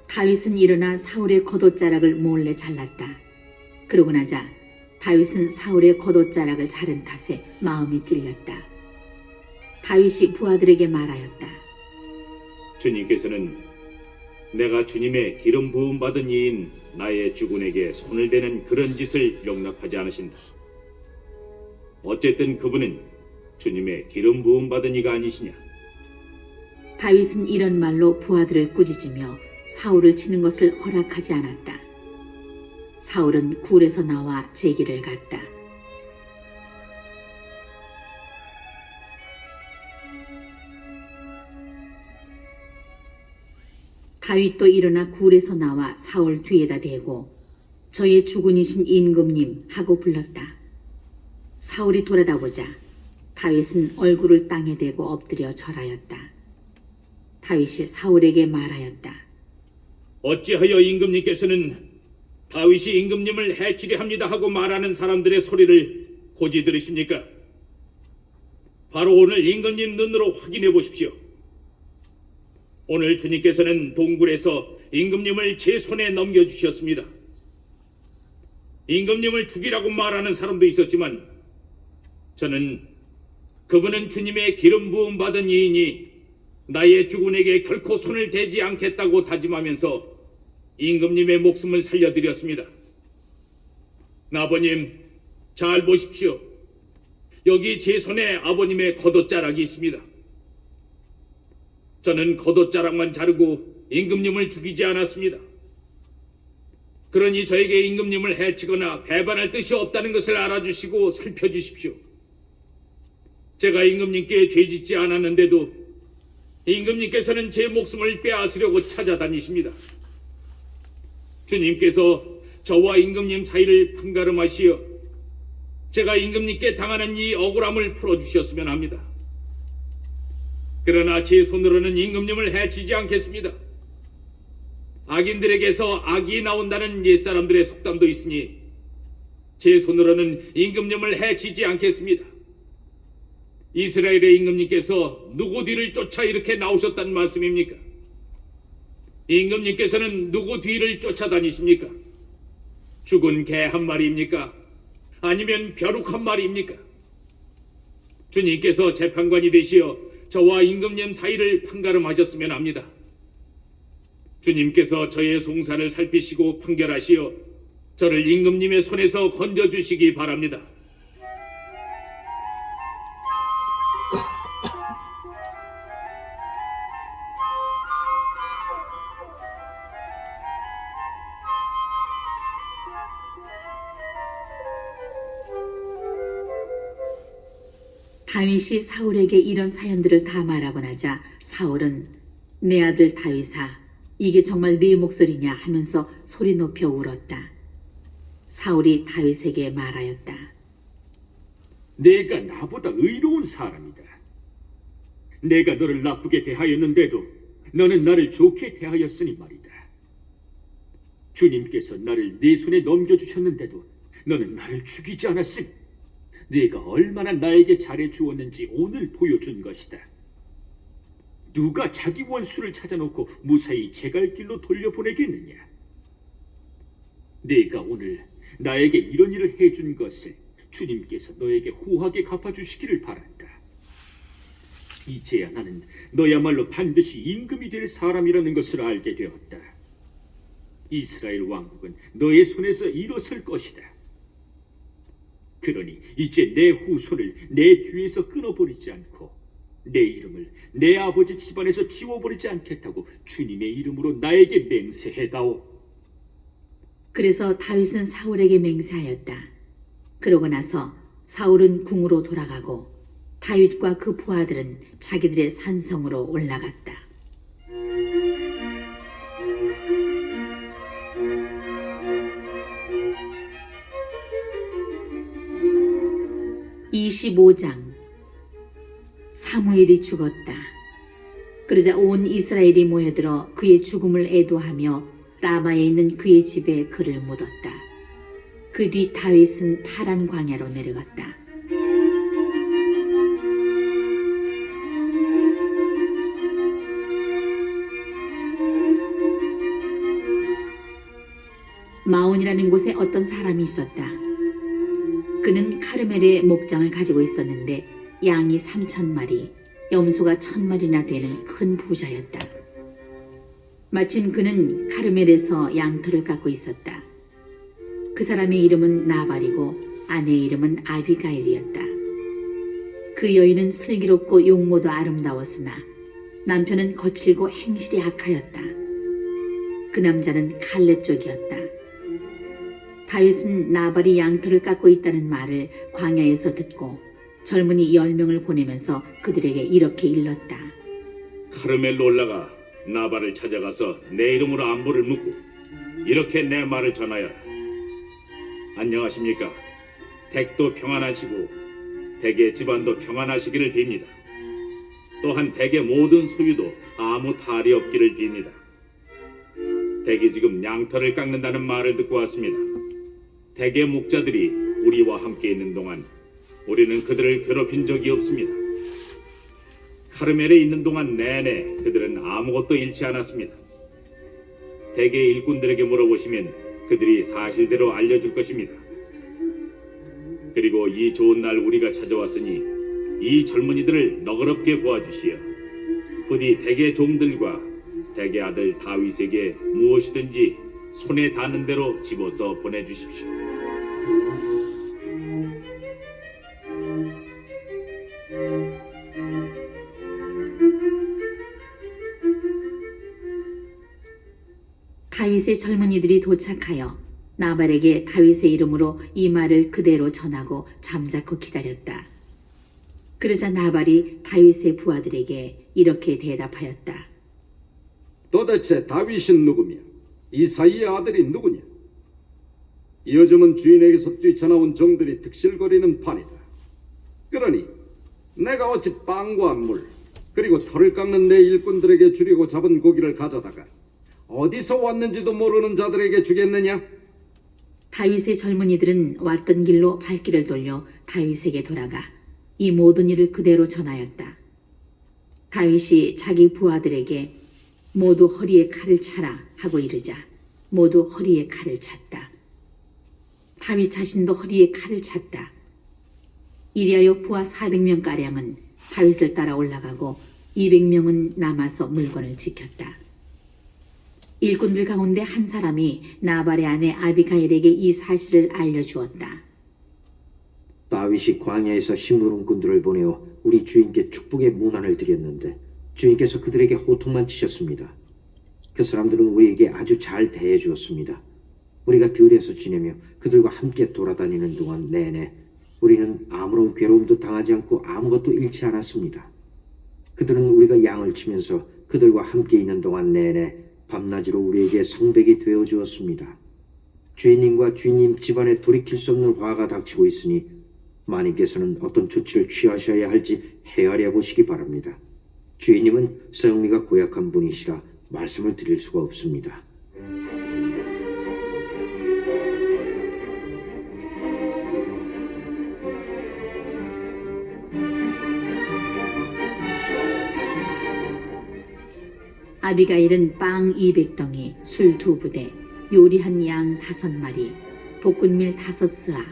다윗은 일어나 사울의 겉옷자락을 몰래 잘랐다. 그러고 나자 다윗은 사울의 겉옷자락을 자른 탓에 마음이 찔렸다. 다윗이 부하들에게 말하였다. 주님께서는 내가 주님의 기름 부음 받은 이인 나의 주군에게 손을 대는 그런 짓을 용납하지 않으신다. 어쨌든 그분은 주님의 기름 부음 받은 이가 아니시냐? 다윗은 이런 말로 부하들을 꾸짖으며 사울을 치는 것을 허락하지 않았다. 사울은 굴에서 나와 제 길을 갔다. 다윗도 일어나 굴에서 나와 사울 뒤에다 대고 저의 주군이신 임금님 하고 불렀다. 사울이 돌아다보자 다윗은 얼굴을 땅에 대고 엎드려 절하였다. 다윗이 사울에게 말하였다. 어찌하여 임금님께서는 다윗이 임금님을 해치려 합니다 하고 말하는 사람들의 소리를 고지 들으십니까? 바로 오늘 임금님 눈으로 확인해 보십시오. 오늘 주님께서는 동굴에서 임금님을 제 손에 넘겨주셨습니다. 임금님을 죽이라고 말하는 사람도 있었지만 저는 그분은 주님의 기름 부음 받은 이인이 나의 주군에게 결코 손을 대지 않겠다고 다짐하면서 임금님의 목숨을 살려드렸습니다. 아버님, 잘 보십시오. 여기 제 손에 아버님의 겉옷자락이 있습니다. 저는 겉옷자락만 자르고 임금님을 죽이지 않았습니다. 그러니 저에게 임금님을 해치거나 배반할 뜻이 없다는 것을 알아주시고 살펴주십시오. 제가 임금님께 죄짓지 않았는데도 임금님께서는 제 목숨을 빼앗으려고 찾아다니십니다. 주님께서 저와 임금님 사이를 판가름하시어 제가 임금님께 당하는 이 억울함을 풀어주셨으면 합니다. 그러나 제 손으로는 임금님을 해치지 않겠습니다. 악인들에게서 악이 나온다는 옛사람들의 속담도 있으니 제 손으로는 임금님을 해치지 않겠습니다. 이스라엘의 임금님께서 누구 뒤를 쫓아 이렇게 나오셨단 말씀입니까? 임금님께서는 누구 뒤를 쫓아다니십니까? 죽은 개 한 마리입니까? 아니면 벼룩 한 마리입니까? 주님께서 재판관이 되시어 저와 임금님 사이를 판가름하셨으면 합니다. 주님께서 저의 송사를 살피시고 판결하시어 저를 임금님의 손에서 건져주시기 바랍니다. 다윗이 사울에게 이런 사연들을 다 말하고 나자 사울은 내 아들 다윗아 이게 정말 네 목소리냐 하면서 소리 높여 울었다. 사울이 다윗에게 말하였다. 내가 나보다 의로운 사람이다. 내가 너를 나쁘게 대하였는데도 너는 나를 좋게 대하였으니 말이다. 주님께서 나를 네 손에 넘겨주셨는데도 너는 나를 죽이지 않았으니 네가 얼마나 나에게 잘해 주었는지 오늘 보여준 것이다. 누가 자기 원수를 찾아놓고 무사히 제 갈 길로 돌려보내겠느냐? 네가 오늘 나에게 이런 일을 해준 것을 주님께서 너에게 후하게 갚아주시기를 바란다. 이제야 나는 너야말로 반드시 임금이 될 사람이라는 것을 알게 되었다. 이스라엘 왕국은 너의 손에서 일어설 것이다. 그러니 이제 내 후손을 내 뒤에서 끊어버리지 않고 내 이름을 내 아버지 집안에서 지워버리지 않겠다고 주님의 이름으로 나에게 맹세해다오. 그래서 다윗은 사울에게 맹세하였다. 그러고 나서 사울은 궁으로 돌아가고 다윗과 그 부하들은 자기들의 산성으로 올라갔다. (25장) 사무엘이 죽었다. 그러자 온 이스라엘이 모여들어 그의 죽음을 애도하며 라마에 있는 그의 집에 그를 묻었다. 그 뒤 다윗은 파란 광야로 내려갔다. 마온이라는 곳에 어떤 사람이 있었다. 그는 카르멜의 목장을 가지고 있었는데 양이 3,000마리, 염소가 1,000마리나 되는 큰 부자였다. 마침 그는 카르멜에서 양털을 깎고 있었다. 그 사람의 이름은 나발이고 아내의 이름은 아비가일이었다. 그 여인은 슬기롭고 용모도 아름다웠으나 남편은 거칠고 행실이 악하였다. 그 남자는 칼렙 쪽이었다. 다윗은 나발이 양털을 깎고 있다는 말을 광야에서 듣고 젊은이 10명을 보내면서 그들에게 이렇게 일렀다. 카르멜로 올라가 나발을 찾아가서 내 이름으로 안부를 묻고 이렇게 내 말을 전하여라. 안녕하십니까? 댁도 평안하시고 댁의 집안도 평안하시기를 빕니다. 또한 댁의 모든 소유도 아무 탈이 없기를 빕니다. 댁이 지금 양털을 깎는다는 말을 듣고 왔습니다. 댁의 목자들이 우리와 함께 있는 동안 우리는 그들을 괴롭힌 적이 없습니다. 카르멜에 있는 동안 내내 그들은 아무것도 잃지 않았습니다. 댁의 일꾼들에게 물어보시면 그들이 사실대로 알려줄 것입니다. 그리고 이 좋은 날 우리가 찾아왔으니 이 젊은이들을 너그럽게 보아주시어 부디 댁의 종들과 댁의 아들 다윗에게 무엇이든지 손에 닿는 대로 집어서 보내주십시오. 다윗의 젊은이들이 도착하여 나발에게 다윗의 이름으로 이 말을 그대로 전하고 잠자코 기다렸다. 그러자 나발이 다윗의 부하들에게 이렇게 대답하였다. 도대체 다윗은 누구며 이사이의 아들이 누구냐? 요즘은 주인에게서 뛰쳐나온 종들이 득실거리는 판이다. 그러니 내가 어찌 빵과 물 그리고 털을 깎는 내 일꾼들에게 주려고 잡은 고기를 가져다가 어디서 왔는지도 모르는 자들에게 주겠느냐? 다윗의 젊은이들은 왔던 길로 발길을 돌려 다윗에게 돌아가 이 모든 일을 그대로 전하였다. 다윗이 자기 부하들에게 모두 허리에 칼을 차라 하고 이르자 모두 허리에 칼을 찼다. 다윗 자신도 허리에 칼을 찼다. 이리하여 부하 400명가량은 다윗을 따라 올라가고 200명은 남아서 물건을 지켰다. 일꾼들 가운데 한 사람이 나발의 아내 아비가일에게 이 사실을 알려주었다. 다윗이 광야에서 심부름꾼들을 보내어 우리 주인께 축복의 문안을 드렸는데 주인께서 그들에게 호통만 치셨습니다. 그 사람들은 우리에게 아주 잘 대해 주었습니다. 우리가 들에서 지내며 그들과 함께 돌아다니는 동안 내내 우리는 아무런 괴로움도 당하지 않고 아무것도 잃지 않았습니다. 그들은 우리가 양을 치면서 그들과 함께 있는 동안 내내 밤낮으로 우리에게 성백이 되어 주었습니다. 주인님과 주인님 집안에 돌이킬 수 없는 화가 닥치고 있으니 마님께서는 어떤 조치를 취하셔야 할지 헤아려 보시기 바랍니다. 주인님은 성미가 고약한 분이시라 말씀을 드릴 수가 없습니다. 아비가일은 빵 200덩이, 술 2부대, 요리한 양 5마리, 볶은밀 5스아,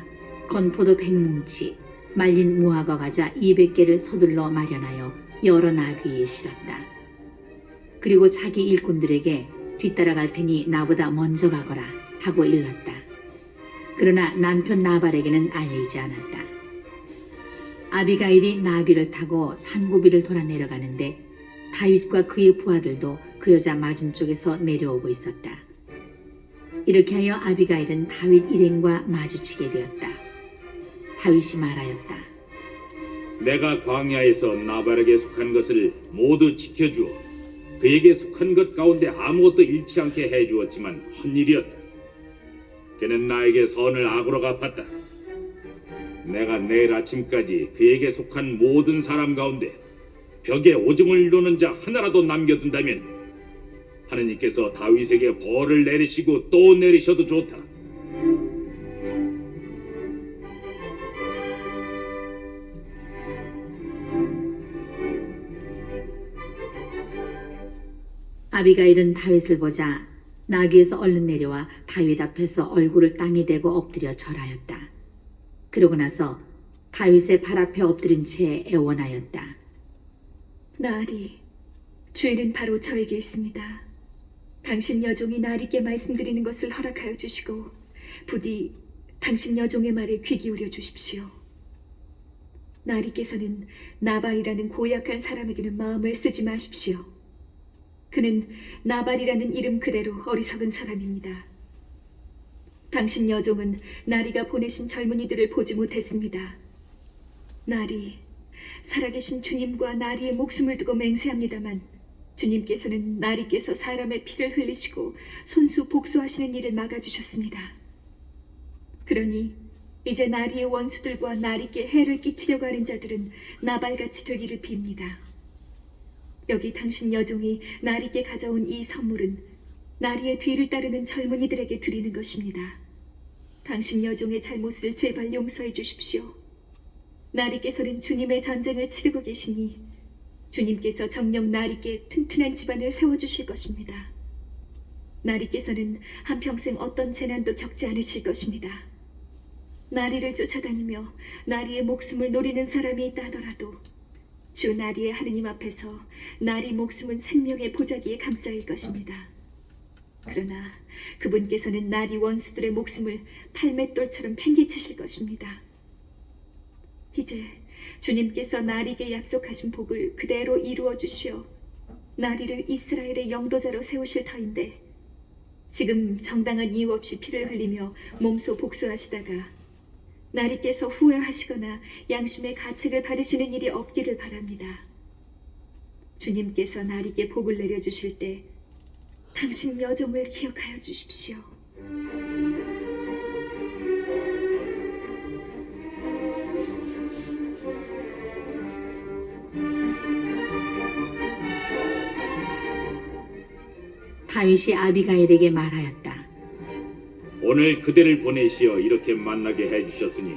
건포도 100뭉치, 말린 무화과 과자 200개를 서둘러 마련하여 여러 나귀에 실었다. 그리고 자기 일꾼들에게 뒤따라갈 테니 나보다 먼저 가거라 하고 일렀다. 그러나 남편 나발에게는 알리지 않았다. 아비가일이 나귀를 타고 산고비를 돌아 내려가는데 다윗과 그의 부하들도 그 여자 맞은 쪽에서 내려오고 있었다. 이렇게 하여 아비가일은 다윗 일행과 마주치게 되었다. 다윗이 말하였다. 내가 광야에서 나발에게 속한 것을 모두 지켜주어 그에게 속한 것 가운데 아무것도 잃지 않게 해주었지만 헛일이었다. 그는 나에게 선을 악으로 갚았다. 내가 내일 아침까지 그에게 속한 모든 사람 가운데 벽에 오줌을 누는 자 하나라도 남겨둔다면 하느님께서 다윗에게 벌을 내리시고 또 내리셔도 좋다. 아비가일은 다윗을 보자 나귀에서 얼른 내려와 다윗 앞에서 얼굴을 땅에 대고 엎드려 절하였다. 그러고 나서 다윗의 발 앞에 엎드린 채 애원하였다. 나으리, 죄는 바로 저에게 있습니다. 당신 여종이 나리께 말씀드리는 것을 허락하여 주시고 부디 당신 여종의 말에 귀 기울여 주십시오. 나리께서는 나발이라는 고약한 사람에게는 마음을 쓰지 마십시오. 그는 나발이라는 이름 그대로 어리석은 사람입니다. 당신 여종은 나리가 보내신 젊은이들을 보지 못했습니다. 나리, 살아계신 주님과 나리의 목숨을 두고 맹세합니다만 주님께서는 나리께서 사람의 피를 흘리시고 손수 복수하시는 일을 막아주셨습니다. 그러니 이제 나리의 원수들과 나리께 해를 끼치려고 하는 자들은 나발같이 되기를 빕니다. 여기 당신 여종이 나리께 가져온 이 선물은 나리의 뒤를 따르는 젊은이들에게 드리는 것입니다. 당신 여종의 잘못을 제발 용서해 주십시오. 나리께서는 주님의 전쟁을 치르고 계시니 주님께서 정녕 나리께 튼튼한 집안을 세워주실 것입니다. 나리께서는 한평생 어떤 재난도 겪지 않으실 것입니다. 나리를 쫓아다니며 나리의 목숨을 노리는 사람이 있다 하더라도 주 나리의 하느님 앞에서 나리 목숨은 생명의 보자기에 감싸일 것입니다. 그러나 그분께서는 나리 원수들의 목숨을 팔맷돌처럼 팽개치실 것입니다. 이제 주님께서 나리에게 약속하신 복을 그대로 이루어 주시어 나리를 이스라엘의 영도자로 세우실 터인데 지금 정당한 이유 없이 피를 흘리며 몸소 복수하시다가 나리께서 후회하시거나 양심의 가책을 받으시는 일이 없기를 바랍니다. 주님께서 나리께 복을 내려주실 때 당신 여종을 기억하여 주십시오. 다윗이 아비가일에게 말하였다. 오늘 그대를 보내시어 이렇게 만나게 해주셨으니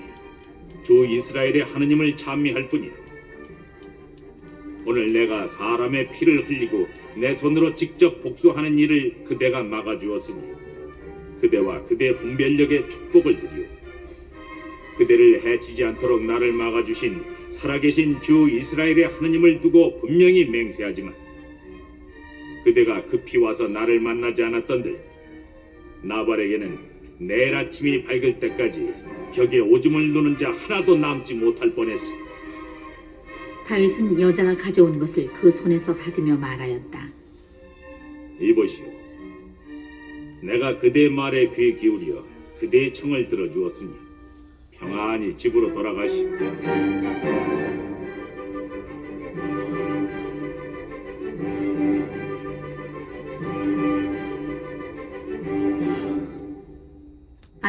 주 이스라엘의 하느님을 찬미할 뿐이야. 오늘 내가 사람의 피를 흘리고 내 손으로 직접 복수하는 일을 그대가 막아주었으니 그대와 그대 분별력에 축복을 드리오. 그대를 해치지 않도록 나를 막아주신 살아계신 주 이스라엘의 하느님을 두고 분명히 맹세하지만 그대가 급히 와서 나를 만나지 않았던들 나발에게는 내일 아침이 밝을 때까지 벽에 오줌을 누는 자 하나도 남지 못할 뻔했어. 다윗은 여자가 가져온 것을 그 손에서 받으며 말하였다. 이보시오. 내가 그대의 말에 귀 기울여 그대의 청을 들어주었으니 평안히 집으로 돌아가시오.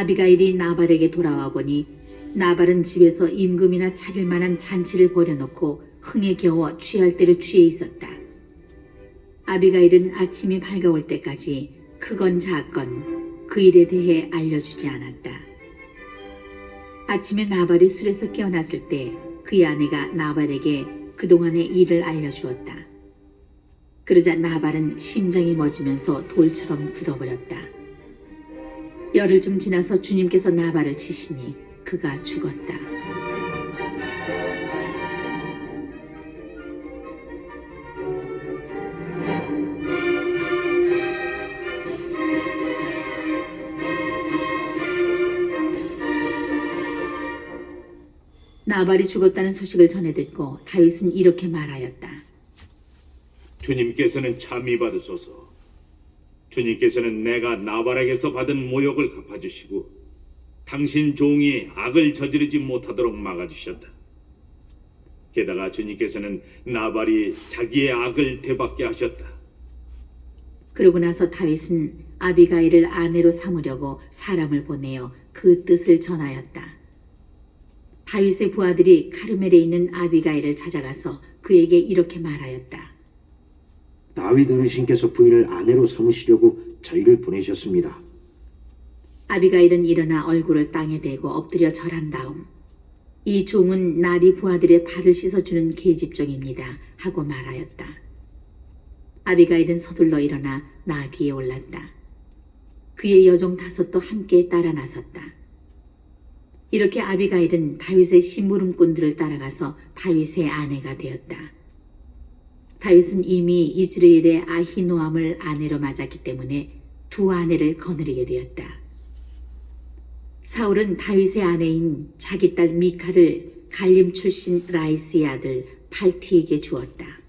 아비가일이 나발에게 돌아와 보니 나발은 집에서 임금이나 차릴 만한 잔치를 벌여놓고 흥에 겨워 취할 대로 취해 있었다. 아비가일은 아침이 밝아올 때까지 크건 작건 그 일에 대해 알려주지 않았다. 아침에 나발이 술에서 깨어났을 때 그의 아내가 나발에게 그동안의 일을 알려주었다. 그러자 나발은 심장이 멎으면서 돌처럼 굳어버렸다. 열흘 좀 지나서 주님께서 나발을 치시니 그가 죽었다. 나발이 죽었다는 소식을 전해 듣고 다윗은 이렇게 말하였다. 주님께서는 참히 받으소서. 주님께서는 내가 나발에게서 받은 모욕을 갚아주시고 당신 종이 악을 저지르지 못하도록 막아주셨다. 게다가 주님께서는 나발이 자기의 악을 되받게 하셨다. 그러고 나서 다윗은 아비가일을 아내로 삼으려고 사람을 보내어 그 뜻을 전하였다. 다윗의 부하들이 카르멜에 있는 아비가일을 찾아가서 그에게 이렇게 말하였다. 다윗 어르신께서 부인을 아내로 삼으시려고 저희를 보내셨습니다. 아비가일은 일어나 얼굴을 땅에 대고 엎드려 절한 다음 이 종은 나리 부하들의 발을 씻어주는 계집종입니다 하고 말하였다. 아비가일은 서둘러 일어나 나귀에 올랐다. 그의 여종 5도 함께 따라 나섰다. 이렇게 아비가일은 다윗의 심부름꾼들을 따라가서 다윗의 아내가 되었다. 다윗은 이미 이즈라엘의 아히노암을 아내로 맞았기 때문에 2 아내를 거느리게 되었다. 사울은 다윗의 아내인 자기 딸 미카를 갈림 출신 라이스의 아들 팔티에게 주었다.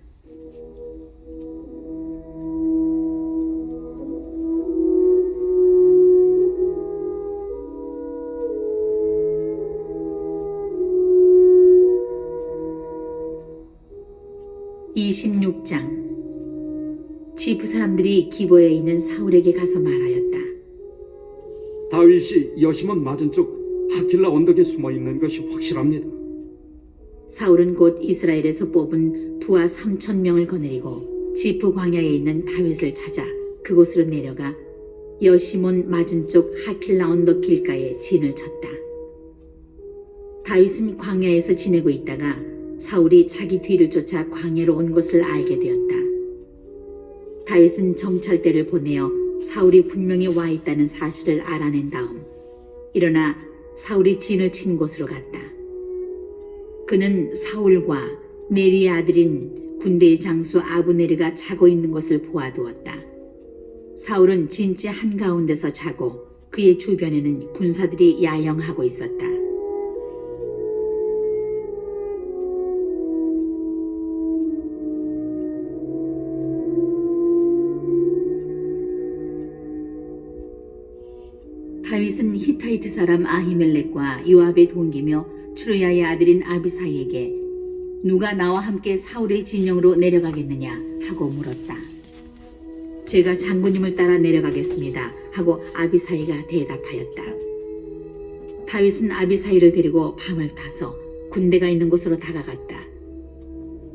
(26장) 지프 사람들이 기보에 있는 사울에게 가서 말하였다. 다윗이 여시몬 맞은쪽 하킬라 언덕에 숨어 있는 것이 확실합니다. 사울은 곧 이스라엘에서 뽑은 부하 3,000명을 거느리고 지프 광야에 있는 다윗을 찾아 그곳으로 내려가 여시몬 맞은쪽 하킬라 언덕 길가에 진을 쳤다. 다윗은 광야에서 지내고 있다가 사울이 자기 뒤를 쫓아 광야로 온 것을 알게 되었다. 다윗은 정찰대를 보내어 사울이 분명히 와 있다는 사실을 알아낸 다음 일어나 사울이 진을 친 곳으로 갔다. 그는 사울과 네리의 아들인 군대의 장수 아브네르가 자고 있는 것을 보아두었다. 사울은 진지 한가운데서 자고 그의 주변에는 군사들이 야영하고 있었다. 다윗은 히타이트 사람 아히멜렉과 요압의 동기며 추르야의 아들인 아비사이에게 누가 나와 함께 사울의 진영으로 내려가겠느냐 하고 물었다. 제가 장군님을 따라 내려가겠습니다 하고 아비사이가 대답하였다. 다윗은 아비사이를 데리고 밤을 타서 군대가 있는 곳으로 다가갔다.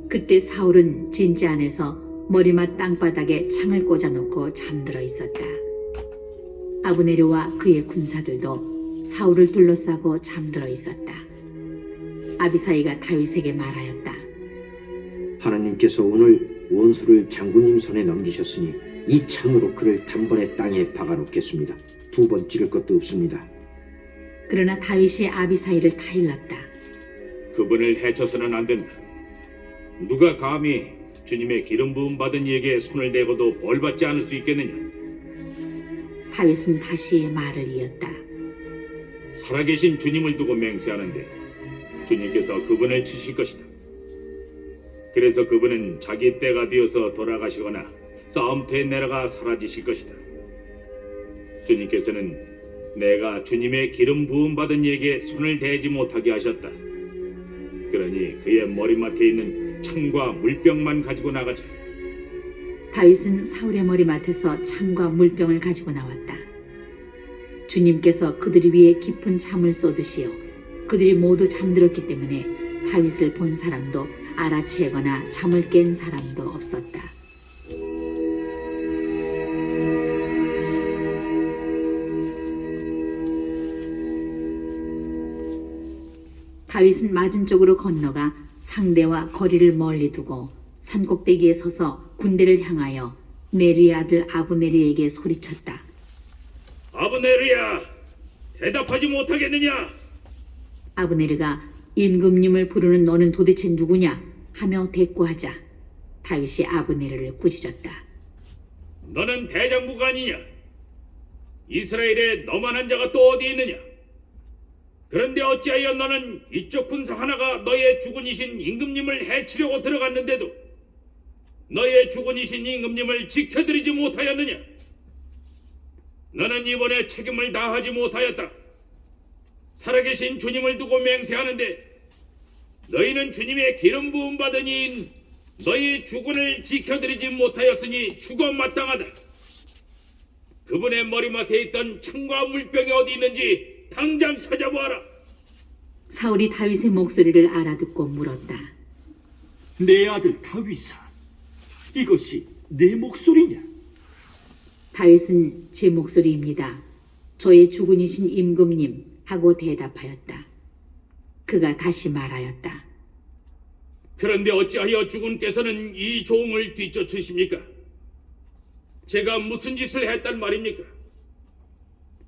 그때 사울은 진지 안에서 머리맡 땅바닥에 창을 꽂아놓고 잠들어 있었다. 아브네르와 그의 군사들도 사울을 둘러싸고 잠들어 있었다. 아비사이가 다윗에게 말하였다. 하나님께서 오늘 원수를 장군님 손에 넘기셨으니 이 창으로 그를 단번에 땅에 박아놓겠습니다. 2번 찌를 것도 없습니다. 그러나 다윗이 아비사이를 타일렀다. 그분을 해쳐서는 안 된다. 누가 감히 주님의 기름 부음 받은 이에게 손을 대고도 벌받지 않을 수 있겠느냐? 다윗은 다시 말을 이었다. 살아계신 주님을 두고 맹세하는데 주님께서 그분을 치실 것이다. 그래서 그분은 자기 때가 되어서 돌아가시거나 싸움터에 내려가 사라지실 것이다. 주님께서는 내가 주님의 기름 부음 받은 이에게 손을 대지 못하게 하셨다. 그러니 그의 머리맡에 있는 창과 물병만 가지고 나가자. 다윗은 사울의 머리맡에서 창과 물병을 가지고 나왔다. 주님께서 그들 위에 깊은 잠을 쏟으시어 그들이 모두 잠들었기 때문에 다윗을 본 사람도 알아채거나 잠을 깬 사람도 없었다. 다윗은 맞은쪽으로 건너가 상대와 거리를 멀리 두고 산꼭대기에 서서 군대를 향하여 네리의 아들 아브네르에게 소리쳤다. 아브네르야, 대답하지 못하겠느냐? 아브네르가 임금님을 부르는 너는 도대체 누구냐 하며 대꾸하자 다윗이 아브네르를 꾸짖었다. 너는 대장부가 아니냐? 이스라엘에 너만한 자가 또 어디 있느냐? 그런데 어찌하여 너는 이쪽 군사 하나가 너의 주군이신 임금님을 해치려고 들어갔는데도 너의 주군이신 임금님을 지켜드리지 못하였느냐? 너는 이번에 책임을 다하지 못하였다. 살아계신 주님을 두고 맹세하는데 너희는 주님의 기름 부음 받은 이인 너희 주군을 지켜드리지 못하였으니 죽어 마땅하다. 그분의 머리맡에 있던 창과 물병이 어디 있는지 당장 찾아보아라. 사울이 다윗의 목소리를 알아듣고 물었다. 내 아들 다윗아, 이것이 내 목소리냐? 다윗은 제 목소리입니다. 저의 주군이신 임금님 하고 대답하였다. 그가 다시 말하였다. 그런데 어찌하여 주군께서는 이 종을 뒤쫓으십니까? 제가 무슨 짓을 했단 말입니까?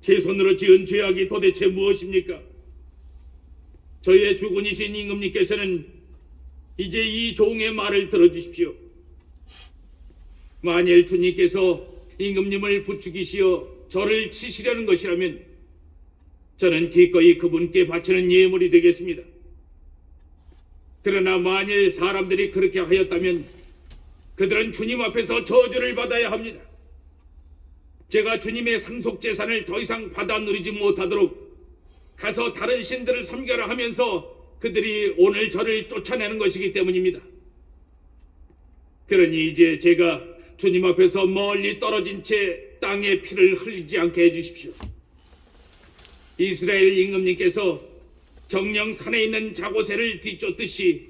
제 손으로 지은 죄악이 도대체 무엇입니까? 저의 주군이신 임금님께서는 이제 이 종의 말을 들어주십시오. 만일 주님께서 임금님을 부추기시어 저를 치시려는 것이라면 저는 기꺼이 그분께 바치는 예물이 되겠습니다. 그러나 만일 사람들이 그렇게 하였다면 그들은 주님 앞에서 저주를 받아야 합니다. 제가 주님의 상속재산을 더 이상 받아 누리지 못하도록 가서 다른 신들을 섬겨라 하면서 그들이 오늘 저를 쫓아내는 것이기 때문입니다. 그러니 이제 제가 주님 앞에서 멀리 떨어진 채 땅에 피를 흘리지 않게 해주십시오. 이스라엘 임금님께서 정령 산에 있는 자고새를 뒤쫓듯이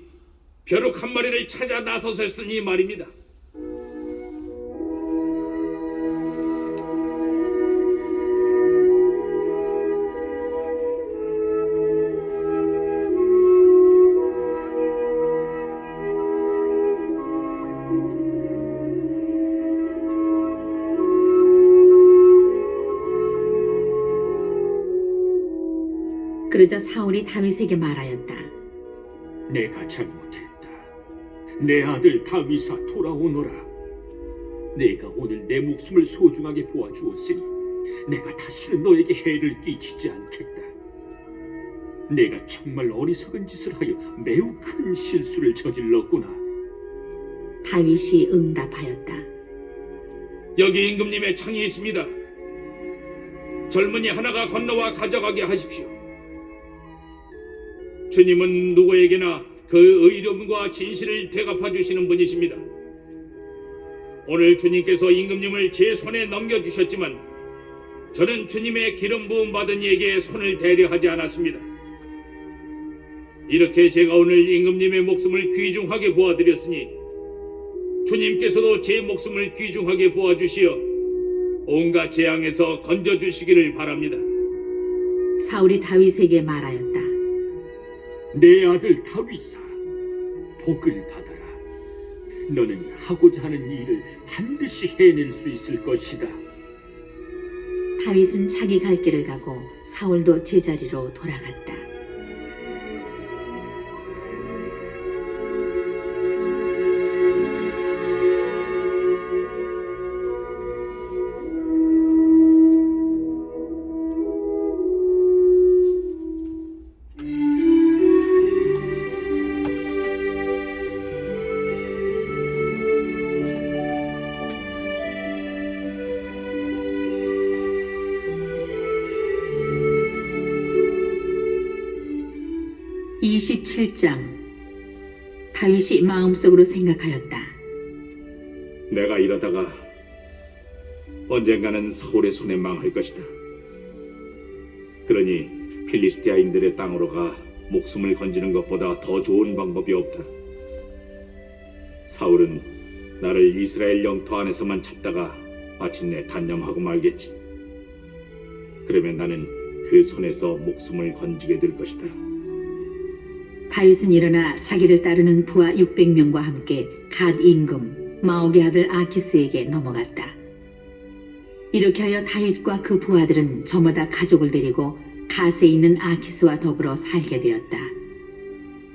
벼룩 한 마리를 찾아 나서셨으니 말입니다. 그러자 사울이 다윗에게 말하였다. 내가 잘못했다. 내 아들 다윗아, 돌아오너라. 내가 오늘 내 목숨을 소중하게 보아주었으니 내가 다시는 너에게 해를 끼치지 않겠다. 내가 정말 어리석은 짓을 하여 매우 큰 실수를 저질렀구나. 다윗이 응답하였다. 여기 임금님의 창이 있습니다. 젊은이 하나가 건너와 가져가게 하십시오. 주님은 누구에게나 그 의로움과 진실을 되갚아 주시는 분이십니다. 오늘 주님께서 임금님을 제 손에 넘겨주셨지만 저는 주님의 기름 부음 받은 이에게 손을 대려 하지 않았습니다. 이렇게 제가 오늘 임금님의 목숨을 귀중하게 보아드렸으니 주님께서도 제 목숨을 귀중하게 보아주시어 온갖 재앙에서 건져주시기를 바랍니다. 사울이 다윗에게 말하였다. 내 아들 다윗아, 복을 받아라. 너는 하고자 하는 일을 반드시 해낼 수 있을 것이다. 다윗은 자기 갈 길을 가고 사울도 제자리로 돌아갔다. (27장) 다윗이 마음속으로 생각하였다. 내가 이러다가 언젠가는 사울의 손에 망할 것이다. 그러니 필리스티아인들의 땅으로 가 목숨을 건지는 것보다 더 좋은 방법이 없다. 사울은 나를 이스라엘 영토 안에서만 찾다가 마침내 단념하고 말겠지. 그러면 나는 그 손에서 목숨을 건지게 될 것이다. 다윗은 일어나 자기를 따르는 부하 600명과 함께 갓 임금 마옥의 아들 아키스에게 넘어갔다. 이렇게 하여 다윗과 그 부하들은 저마다 가족을 데리고 갓에 있는 아키스와 더불어 살게 되었다.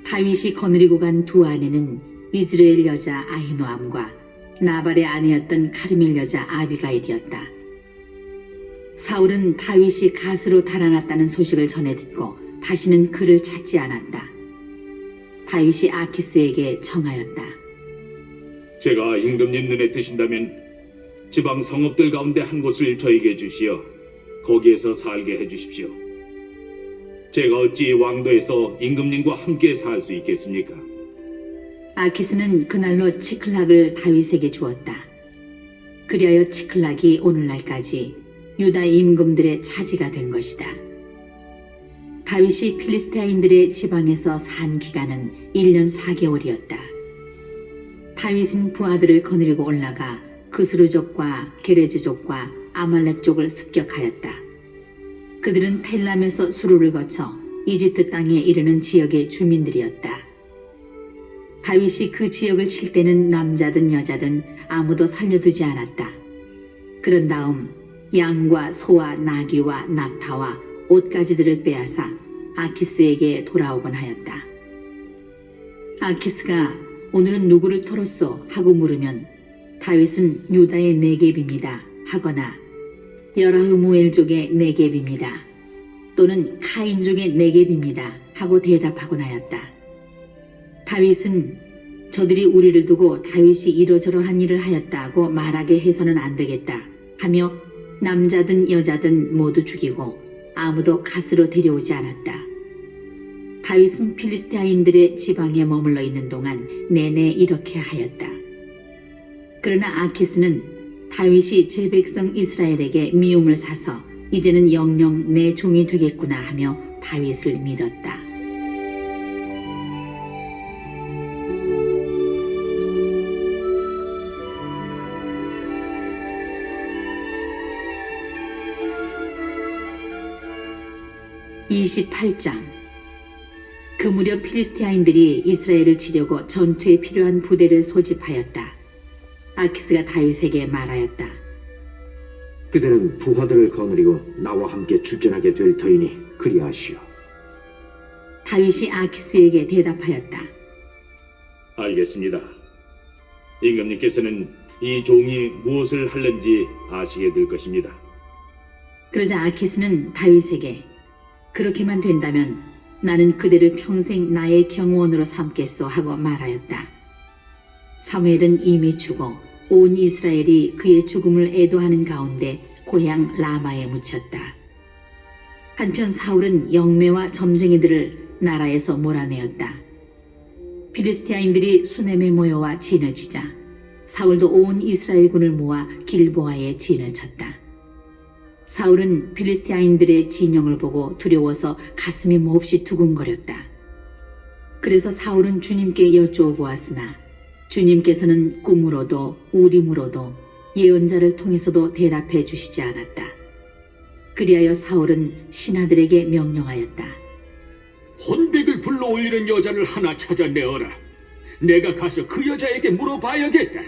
다윗이 거느리고 간 두 아내는 이즈라엘 여자 아히노암과 나발의 아내였던 카르멜 여자 아비가일이었다. 사울은 다윗이 갓으로 달아났다는 소식을 전해 듣고 다시는 그를 찾지 않았다. 다윗이 아키스에게 청하였다. 제가 임금님 눈에 드신다면 지방 성읍들 가운데 한 곳을 저에게 주시어 거기에서 살게 해주십시오. 제가 어찌 왕도에서 임금님과 함께 살 수 있겠습니까? 아키스는 그날로 치클락을 다윗에게 주었다. 그리하여 치클락이 오늘날까지 유다 임금들의 차지가 된 것이다. 다윗이 필리스테인들의 지방에서 산 기간은 1년 4개월이었다. 다윗은 부하들을 거느리고 올라가 그스루족과 게레즈족과 아말렉족을 습격하였다. 그들은 텔람에서 수루를 거쳐 이집트 땅에 이르는 지역의 주민들이었다. 다윗이 그 지역을 칠 때는 남자든 여자든 아무도 살려두지 않았다. 그런 다음 양과 소와 나귀와 낙타와 옷가지들을 빼앗아 아키스에게 돌아오곤 하였다. 아키스가 오늘은 누구를 털었소? 하고 물으면 다윗은 유다의 네겝입니다 하거나 여라흐무엘족의 네겝입니다 또는 카인족의 네겝입니다 하고 대답하곤 하였다. 다윗은 저들이 우리를 두고 다윗이 이러저러한 일을 하였다고 말하게 해서는 안 되겠다 하며 남자든 여자든 모두 죽이고 아무도 갓으로 데려오지 않았다. 다윗은 필리스테인들의 지방에 머물러 있는 동안 내내 이렇게 하였다. 그러나 아키스는 다윗이 제 백성 이스라엘에게 미움을 사서 이제는 영영 내 종이 되겠구나 하며 다윗을 믿었다. (28장) 그 무렵 필리스티아인들이 이스라엘을 치려고 전투에 필요한 부대를 소집하였다. 아키스가 다윗에게 말하였다. 그대는 부하들을 거느리고 나와 함께 출전하게 될 터이니 그리하시오. 다윗이 아키스에게 대답하였다. 알겠습니다. 임금님께서는 이 종이 무엇을 하는지 아시게 될 것입니다. 그러자 아키스는 다윗에게 그렇게만 된다면 나는 그대를 평생 나의 경호원으로 삼겠소 하고 말하였다. 사무엘은 이미 죽어 온 이스라엘이 그의 죽음을 애도하는 가운데 고향 라마에 묻혔다. 한편 사울은 영매와 점쟁이들을 나라에서 몰아내었다. 필리스티아인들이 수넴에 모여와 진을 치자 사울도 온 이스라엘군을 모아 길보아에 진을 쳤다. 사울은 필리스티아인들의 진영을 보고 두려워서 가슴이 몹시 두근거렸다. 그래서 사울은 주님께 여쭈어보았으나 주님께서는 꿈으로도 우림으로도 예언자를 통해서도 대답해 주시지 않았다. 그리하여 사울은 신하들에게 명령하였다. 혼백을 불러올리는 여자를 하나 찾아내어라. 내가 가서 그 여자에게 물어봐야겠다.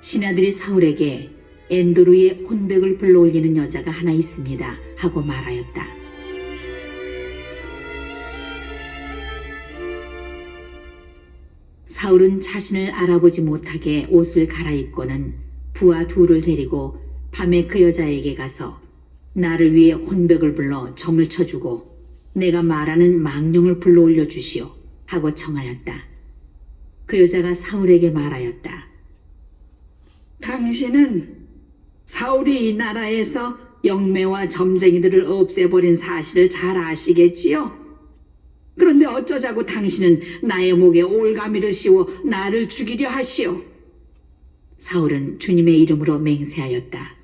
신하들이 사울에게 엔도르의 혼백을 불러올리는 여자가 하나 있습니다 하고 말하였다. 사울은 자신을 알아보지 못하게 옷을 갈아입고는 부하 둘을 데리고 밤에 그 여자에게 가서 나를 위해 혼백을 불러 점을 쳐주고 내가 말하는 망령을 불러올려 주시오 하고 청하였다. 그 여자가 사울에게 말하였다. 당신은 사울이 이 나라에서 영매와 점쟁이들을 없애버린 사실을 잘 아시겠지요? 그런데 어쩌자고 당신은 나의 목에 올가미를 씌워 나를 죽이려 하시오? 사울은 주님의 이름으로 맹세하였다.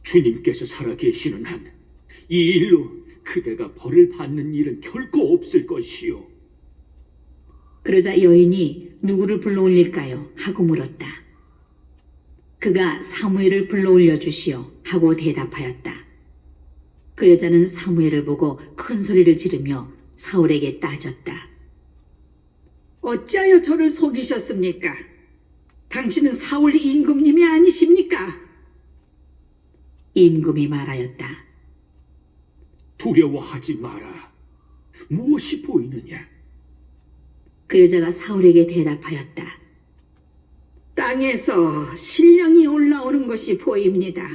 주님께서 살아계시는 한 이 일로 그대가 벌을 받는 일은 결코 없을 것이요. 그러자 여인이 누구를 불러올릴까요? 하고 물었다. 그가 사무엘을 불러올려 주시오 하고 대답하였다. 그 여자는 사무엘을 보고 큰 소리를 지르며 사울에게 따졌다. 어찌하여 저를 속이셨습니까? 당신은 사울 임금님이 아니십니까? 임금이 말하였다. 두려워하지 마라. 무엇이 보이느냐? 그 여자가 사울에게 대답하였다. 땅에서 신령이 올라오는 것이 보입니다.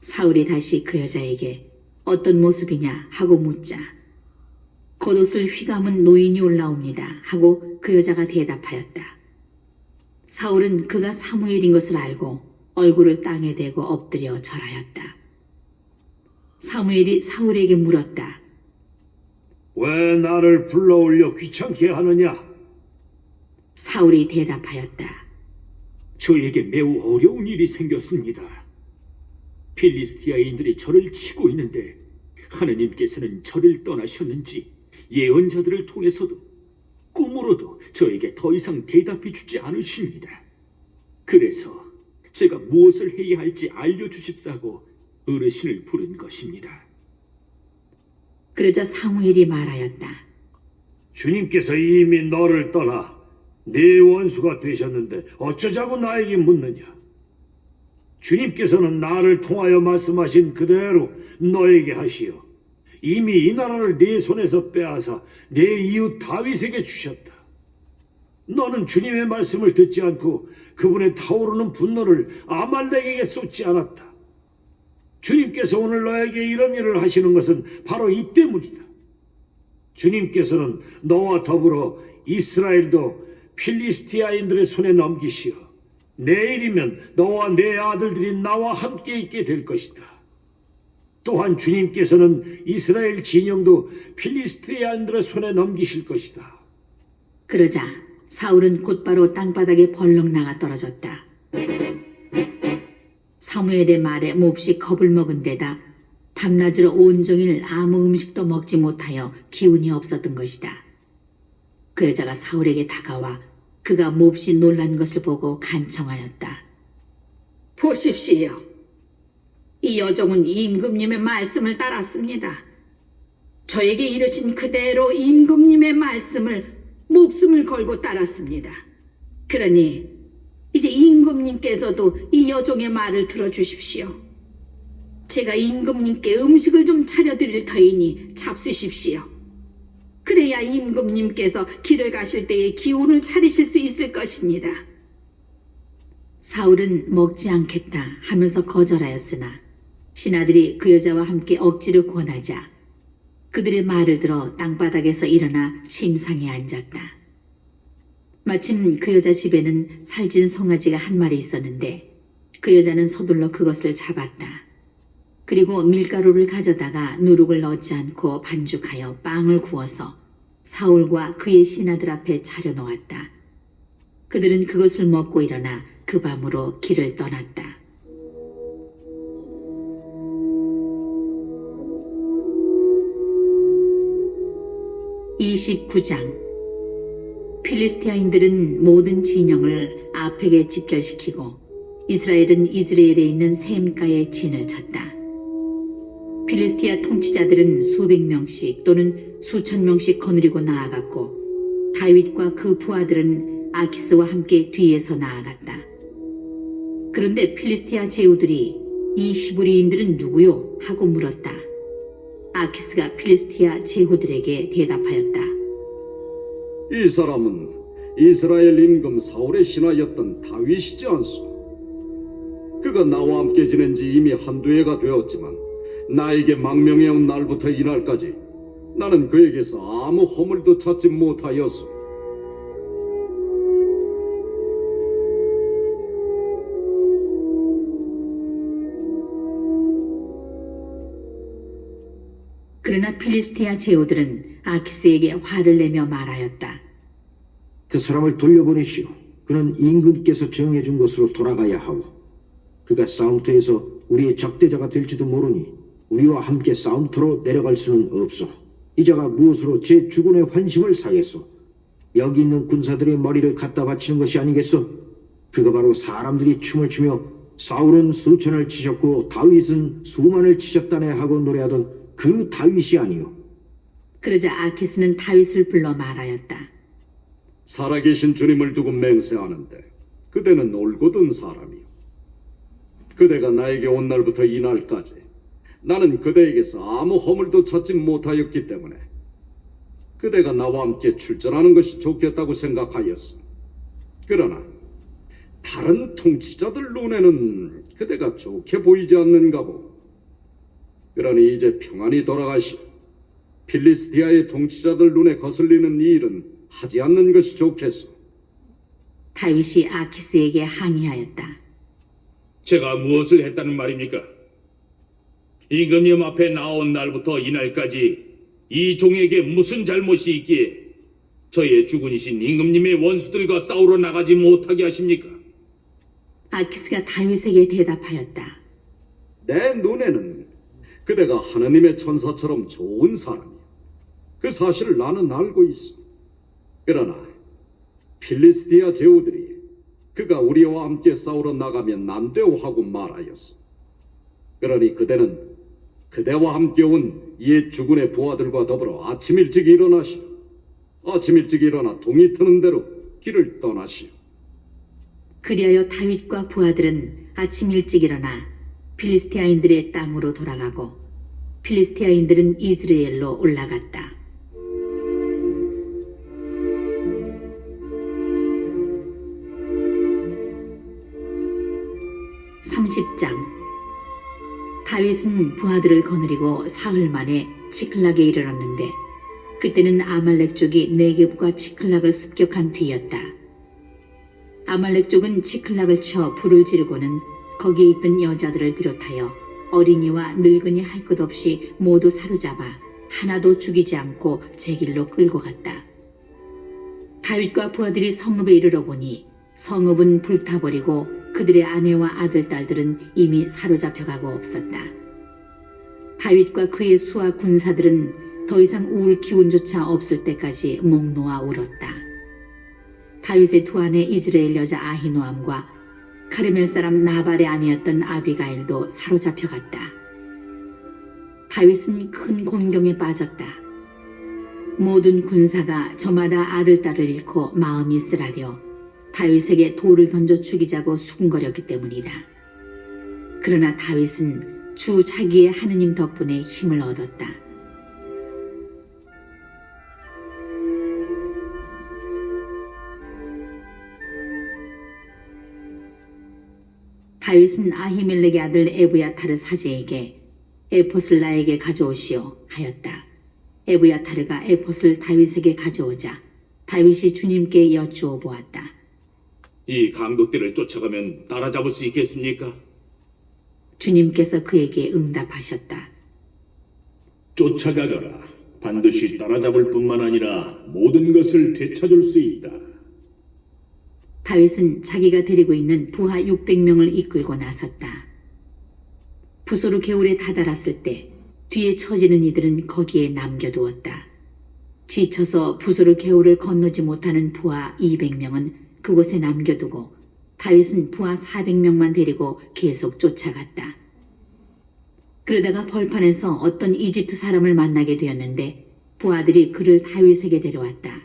사울이 다시 그 여자에게 어떤 모습이냐 하고 묻자 겉옷을 휘감은 노인이 올라옵니다 하고 그 여자가 대답하였다. 사울은 그가 사무엘인 것을 알고 얼굴을 땅에 대고 엎드려 절하였다. 사무엘이 사울에게 물었다. 왜 나를 불러올려 귀찮게 하느냐? 사울이 대답하였다. 저에게 매우 어려운 일이 생겼습니다. 필리스티아인들이 저를 치고 있는데 하느님께서는 저를 떠나셨는지 예언자들을 통해서도 꿈으로도 저에게 더 이상 대답해 주지 않으십니다. 그래서 제가 무엇을 해야 할지 알려주십사고 어르신을 부른 것입니다. 그러자 사무엘이 말하였다. 주님께서 이미 너를 떠나 네 원수가 되셨는데 어쩌자고 나에게 묻느냐? 주님께서는 나를 통하여 말씀하신 그대로 너에게 하시어 이미 이 나라를 네 손에서 빼앗아 네 이웃 다윗에게 주셨다. 너는 주님의 말씀을 듣지 않고 그분의 타오르는 분노를 아말렉에게 쏟지 않았다. 주님께서 오늘 너에게 이런 일을 하시는 것은 바로 이 때문이다. 주님께서는 너와 더불어 이스라엘도 필리스티아인들의 손에 넘기시어 내일이면 너와 내 아들들이 나와 함께 있게 될 것이다. 또한 주님께서는 이스라엘 진영도 필리스티아인들의 손에 넘기실 것이다. 그러자 사울은 곧바로 땅바닥에 벌렁 나가 떨어졌다. 사무엘의 말에 몹시 겁을 먹은 데다 밤낮으로 온종일 아무 음식도 먹지 못하여 기운이 없었던 것이다. 그 여자가 사울에게 다가와 그가 몹시 놀란 것을 보고 간청하였다. 보십시오. 이 여종은 임금님의 말씀을 따랐습니다. 저에게 이르신 그대로 임금님의 말씀을 목숨을 걸고 따랐습니다. 그러니 이제 임금님께서도 이 여종의 말을 들어주십시오. 제가 임금님께 음식을 좀 차려드릴 터이니 잡수십시오. 그래야 임금님께서 길을 가실 때에 기운을 차리실 수 있을 것입니다. 사울은 먹지 않겠다 하면서 거절하였으나 신하들이 그 여자와 함께 억지로 권하자 그들의 말을 들어 땅바닥에서 일어나 침상에 앉았다. 마침 그 여자 집에는 살찐 송아지가 한 마리 있었는데 그 여자는 서둘러 그것을 잡았다. 그리고 밀가루를 가져다가 누룩을 넣지 않고 반죽하여 빵을 구워서 사울과 그의 신하들 앞에 차려놓았다. 그들은 그것을 먹고 일어나 그 밤으로 길을 떠났다. (29장) 필리스티아인들은 모든 진영을 아펙에 집결시키고 이스라엘은 이즈레엘에 있는 셈가에 진을 쳤다. 필리스티아 통치자들은 수백 명씩 또는 수천 명씩 거느리고 나아갔고 다윗과 그 부하들은 아키스와 함께 뒤에서 나아갔다. 그런데 필리스티아 제후들이 이 히브리인들은 누구요? 하고 물었다. 아키스가 필리스티아 제후들에게 대답하였다. 이 사람은 이스라엘 임금 사울의 신하였던 다윗이지 않소. 그가 나와 함께 지낸 지 이미 한두 해가 되었지만 나에게 망명해온 날부터 이날까지 나는 그에게서 아무 허물도 찾지 못하였소. 그러나 필리스티아 제후들은 아키스에게 화를 내며 말하였다. 그 사람을 돌려보내시오. 그는 임금께서 정해준 곳으로 돌아가야 하오. 그가 싸움터에서 우리의 적대자가 될지도 모르니 우리와 함께 싸움터로 내려갈 수는 없소. 이 자가 무엇으로 제 주군의 환심을 사겠소? 여기 있는 군사들의 머리를 갖다 바치는 것이 아니겠소? 그가 바로 사람들이 춤을 추며 사울은 수천을 치셨고 다윗은 수만을 치셨다네 하고 노래하던 그 다윗이 아니오. 그러자 아키스는 다윗을 불러 말하였다. 살아계신 주님을 두고 맹세하는데 그대는 올곧은 사람이요. 그대가 나에게 온 날부터 이 날까지 나는 그대에게서 아무 허물도 찾지 못하였기 때문에 그대가 나와 함께 출전하는 것이 좋겠다고 생각하였어. 그러나 다른 통치자들 눈에는 그대가 좋게 보이지 않는가 보고 그러니 이제 평안히 돌아가시오. 필리스티아의 통치자들 눈에 거슬리는 이 일은 하지 않는 것이 좋겠소. 다윗이 아키스에게 항의하였다. 제가 무엇을 했다는 말입니까? 임금님 앞에 나온 날부터 이날까지 이 종에게 무슨 잘못이 있기에 저의 주군이신 임금님의 원수들과 싸우러 나가지 못하게 하십니까? 아키스가 다윗에게 대답하였다. 내 눈에는 그대가 하느님의 천사처럼 좋은 사람이야. 그 사실을 나는 알고 있어. 그러나 필리스티아 제후들이 그가 우리와 함께 싸우러 나가면 안 되오 하고 말하였어. 그러니 그대는 그대와 함께 온 옛 주군의 부하들과 더불어 아침 일찍 일어나시오. 아침 일찍 일어나 동이 트는 대로 길을 떠나시오. 그리하여 다윗과 부하들은 아침 일찍 일어나 필리스티아인들의 땅으로 돌아가고 필리스티아인들은 이스라엘로 올라갔다. (30장) 다윗은 부하들을 거느리고 사흘 만에 치클락에 이르렀는데 그때는 아말렉 족이 네겝과 치클락을 습격한 뒤였다. 아말렉 족은 치클락을 쳐 불을 지르고는 거기에 있던 여자들을 비롯하여 어린이와 늙은이 할 것 없이 모두 사로잡아 하나도 죽이지 않고 제 길로 끌고 갔다. 다윗과 부하들이 성읍에 이르러 보니 성읍은 불타버리고 그들의 아내와 아들, 딸들은 이미 사로잡혀가고 없었다. 다윗과 그의 수하 군사들은 더 이상 우울 기운조차 없을 때까지 목 놓아 울었다. 다윗의 두 아내 이스라엘 여자 아히노암과 카르멜 사람 나발의 아내였던 아비가일도 사로잡혀갔다. 다윗은 큰 곤경에 빠졌다. 모든 군사가 저마다 아들, 딸을 잃고 마음이 쓰라려 다윗에게 돌을 던져 죽이자고 수군거렸기 때문이다. 그러나 다윗은 주 자기의 하느님 덕분에 힘을 얻었다. 다윗은 아히멜렉의 아들 에브야타르 사제에게 에봇을 나에게 가져오시오 하였다. 에브야타르가 에봇을 다윗에게 가져오자 다윗이 주님께 여쭈어 보았다. 이 강도떼를 쫓아가면 따라잡을 수 있겠습니까? 주님께서 그에게 응답하셨다. 쫓아가거라. 반드시 따라잡을 뿐만 아니라 모든 것을 되찾을 수 있다. 다윗은 자기가 데리고 있는 부하 600명을 이끌고 나섰다. 부소르 개울에 다다랐을 때 뒤에 처지는 이들은 거기에 남겨두었다. 지쳐서 부소르 개울을 건너지 못하는 부하 200명은 그곳에 남겨두고 다윗은 부하 400명만 데리고 계속 쫓아갔다. 그러다가 벌판에서 어떤 이집트 사람을 만나게 되었는데 부하들이 그를 다윗에게 데려왔다.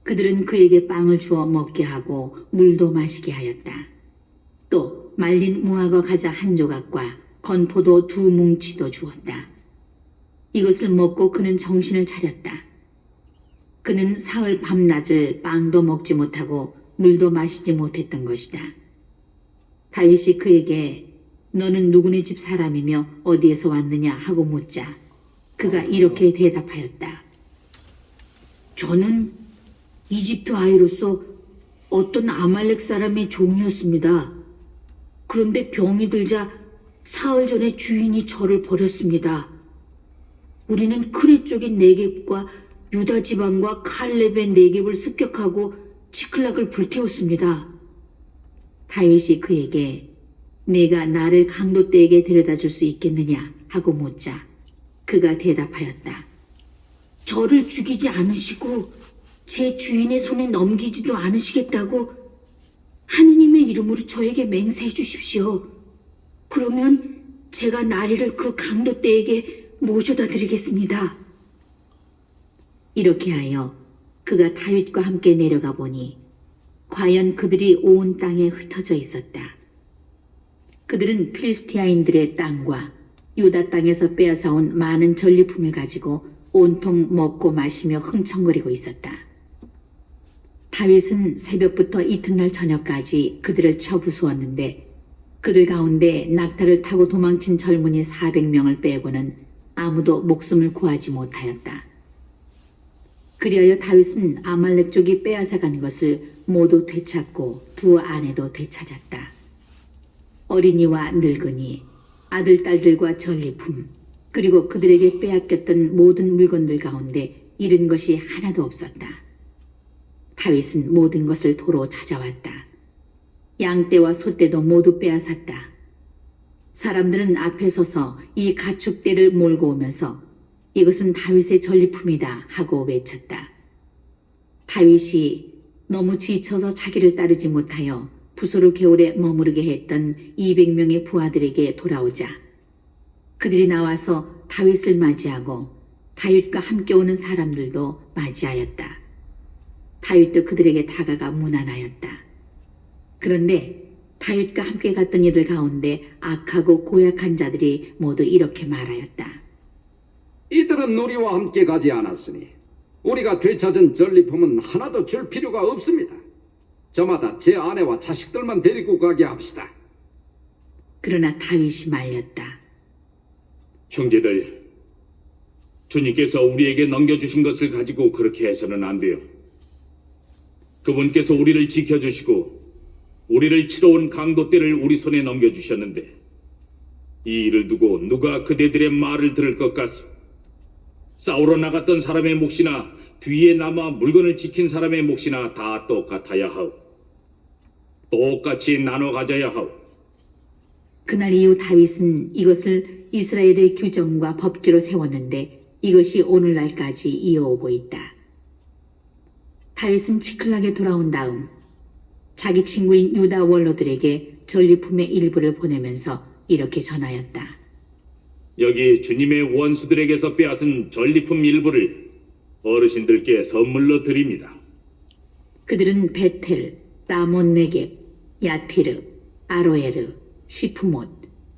그들은 그에게 빵을 주어 먹게 하고 물도 마시게 하였다. 또 말린 무화과 과자 한 조각과 건포도 2뭉치도 주었다. 이것을 먹고 그는 정신을 차렸다. 그는 사흘 밤낮을 빵도 먹지 못하고 물도 마시지 못했던 것이다. 다윗이 그에게 너는 누구네 집 사람이며 어디에서 왔느냐 하고 묻자 그가 이렇게 대답하였다. 저는 이집트 아이로서 어떤 아말렉 사람의 종이었습니다. 그런데 병이 들자 사흘 전에 주인이 저를 버렸습니다. 우리는 크레 쪽인 네겝과 유다 지방과 칼렙의 네겝을 습격하고 치클락을 불태웠습니다. 다윗이 그에게 네가 나를 강도떼에게 데려다 줄 수 있겠느냐 하고 묻자 그가 대답하였다. 저를 죽이지 않으시고 제 주인의 손에 넘기지도 않으시겠다고 하느님의 이름으로 저에게 맹세해 주십시오. 그러면 제가 나리를 그 강도떼에게 모셔다 드리겠습니다. 이렇게 하여 그가 다윗과 함께 내려가 보니 과연 그들이 온 땅에 흩어져 있었다. 그들은 필리스티아인들의 땅과 유다 땅에서 빼앗아온 많은 전리품을 가지고 온통 먹고 마시며 흥청거리고 있었다. 다윗은 새벽부터 이튿날 저녁까지 그들을 쳐부수었는데 그들 가운데 낙타를 타고 도망친 젊은이 400명을 빼고는 아무도 목숨을 구하지 못하였다. 그리하여 다윗은 아말렉 족이 빼앗아간 것을 모두 되찾고 두 아내도 되찾았다. 어린이와 늙은이, 아들, 딸들과 전리품, 그리고 그들에게 빼앗겼던 모든 물건들 가운데 잃은 것이 하나도 없었다. 다윗은 모든 것을 도로 찾아왔다. 양떼와 소떼도 모두 빼앗았다. 사람들은 앞에 서서 이 가축대를 몰고 오면서 이것은 다윗의 전리품이다 하고 외쳤다. 다윗이 너무 지쳐서 자기를 따르지 못하여 부소로 겨울에 머무르게 했던 200명의 부하들에게 돌아오자 그들이 나와서 다윗을 맞이하고 다윗과 함께 오는 사람들도 맞이하였다. 다윗도 그들에게 다가가 문안하였다. 그런데 다윗과 함께 갔던 이들 가운데 악하고 고약한 자들이 모두 이렇게 말하였다. 이들은 우리와 함께 가지 않았으니 우리가 되찾은 전리품은 하나도 줄 필요가 없습니다. 저마다 제 아내와 자식들만 데리고 가게 합시다. 그러나 다윗이 말렸다. 형제들, 주님께서 우리에게 넘겨주신 것을 가지고 그렇게 해서는 안 돼요. 그분께서 우리를 지켜주시고 우리를 치러 온 강도떼를 우리 손에 넘겨주셨는데 이 일을 두고 누가 그대들의 말을 들을 것 같소? 싸우러 나갔던 사람의 몫이나 뒤에 남아 물건을 지킨 사람의 몫이나 다 똑같아야 하오. 똑같이 나눠 가져야 하오. 그날 이후 다윗은 이것을 이스라엘의 규정과 법규로 세웠는데 이것이 오늘날까지 이어오고 있다. 다윗은 치클락에 돌아온 다음 자기 친구인 유다 원로들에게 전리품의 일부를 보내면서 이렇게 전하였다. 여기 주님의 원수들에게서 빼앗은 전리품 일부를 어르신들께 선물로 드립니다. 그들은 베텔, 라몬 네겝, 야티르, 아로에르, 시프못,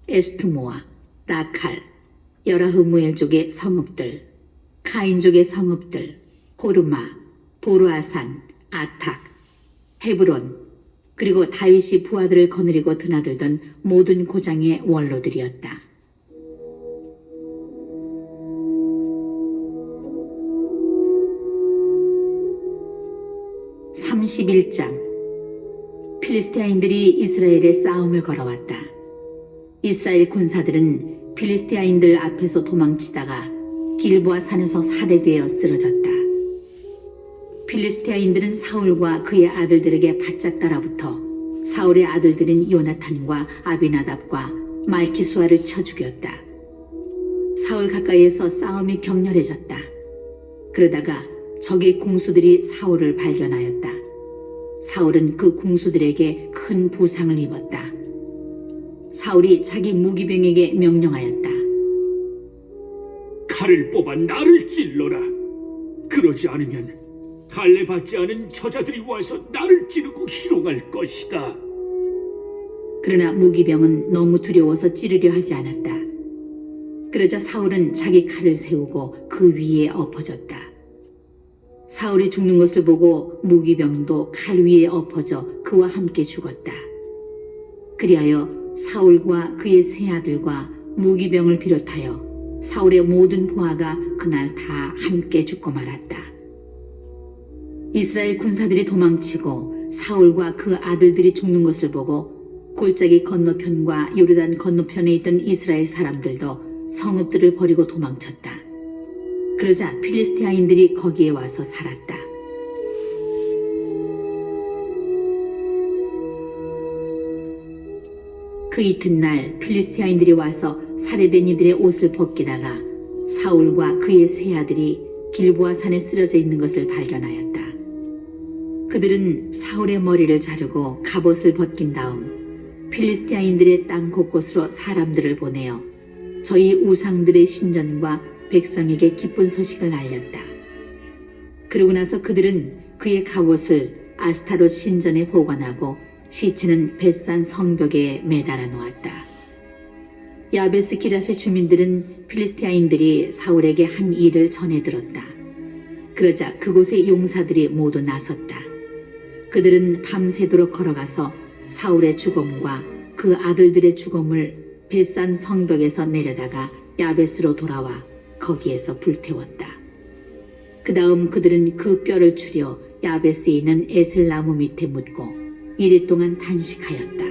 에스트모아, 라칼, 여라흐무엘족의 성읍들, 카인족의 성읍들, 호르마, 보르아산, 아탁, 헤브론, 그리고 다윗이 부하들을 거느리고 드나들던 모든 고장의 원로들이었다. (31장) 필리스티아인들이 이스라엘에 싸움을 걸어왔다. 이스라엘 군사들은 필리스티아인들 앞에서 도망치다가 길보아 산에서 살해되어 쓰러졌다. 필리스티아인들은 사울과 그의 아들들에게 바짝 따라붙어 사울의 아들들인 요나탄과 아비나답과 말키수아를 쳐 죽였다. 사울 가까이에서 싸움이 격렬해졌다. 그러다가 적의 궁수들이 사울을 발견하였다. 사울은 그 궁수들에게 큰 부상을 입었다. 사울이 자기 무기병에게 명령하였다. 칼을 뽑아 나를 찔러라. 그러지 않으면 갈래 받지 않은 저자들이 와서 나를 찌르고 희롱할 것이다. 그러나 무기병은 너무 두려워서 찌르려 하지 않았다. 그러자 사울은 자기 칼을 세우고 그 위에 엎어졌다. 사울이 죽는 것을 보고 무기병도 칼 위에 엎어져 그와 함께 죽었다. 그리하여 사울과 그의 세 아들과 무기병을 비롯하여 사울의 모든 부하가 그날 다 함께 죽고 말았다. 이스라엘 군사들이 도망치고 사울과 그 아들들이 죽는 것을 보고 골짜기 건너편과 요르단 건너편에 있던 이스라엘 사람들도 성읍들을 버리고 도망쳤다. 그러자 필리스티아인들이 거기에 와서 살았다. 그 이튿날 필리스티아인들이 와서 살해된 이들의 옷을 벗기다가 사울과 그의 세 아들이 길보아 산에 쓰러져 있는 것을 발견하였다. 그들은 사울의 머리를 자르고 갑옷을 벗긴 다음 필리스티아인들의 땅 곳곳으로 사람들을 보내어 저희 우상들의 신전과 백성에게 기쁜 소식을 알렸다. 그러고 나서 그들은 그의 갑옷을 아스타롯 신전에 보관하고 시체는 벳산 성벽에 매달아 놓았다. 야베스 기랏의 주민들은 필리스티아인들이 사울에게 한 일을 전해 들었다. 그러자 그곳의 용사들이 모두 나섰다. 그들은 밤새도록 걸어가서 사울의 죽음과 그 아들들의 죽음을 벳산 성벽에서 내려다가 야벳으로 돌아와 거기에서 불태웠다. 그 다음 그들은 그 뼈를 추려 야벳에 있는 에셀나무 밑에 묻고 이랫동안 단식하였다.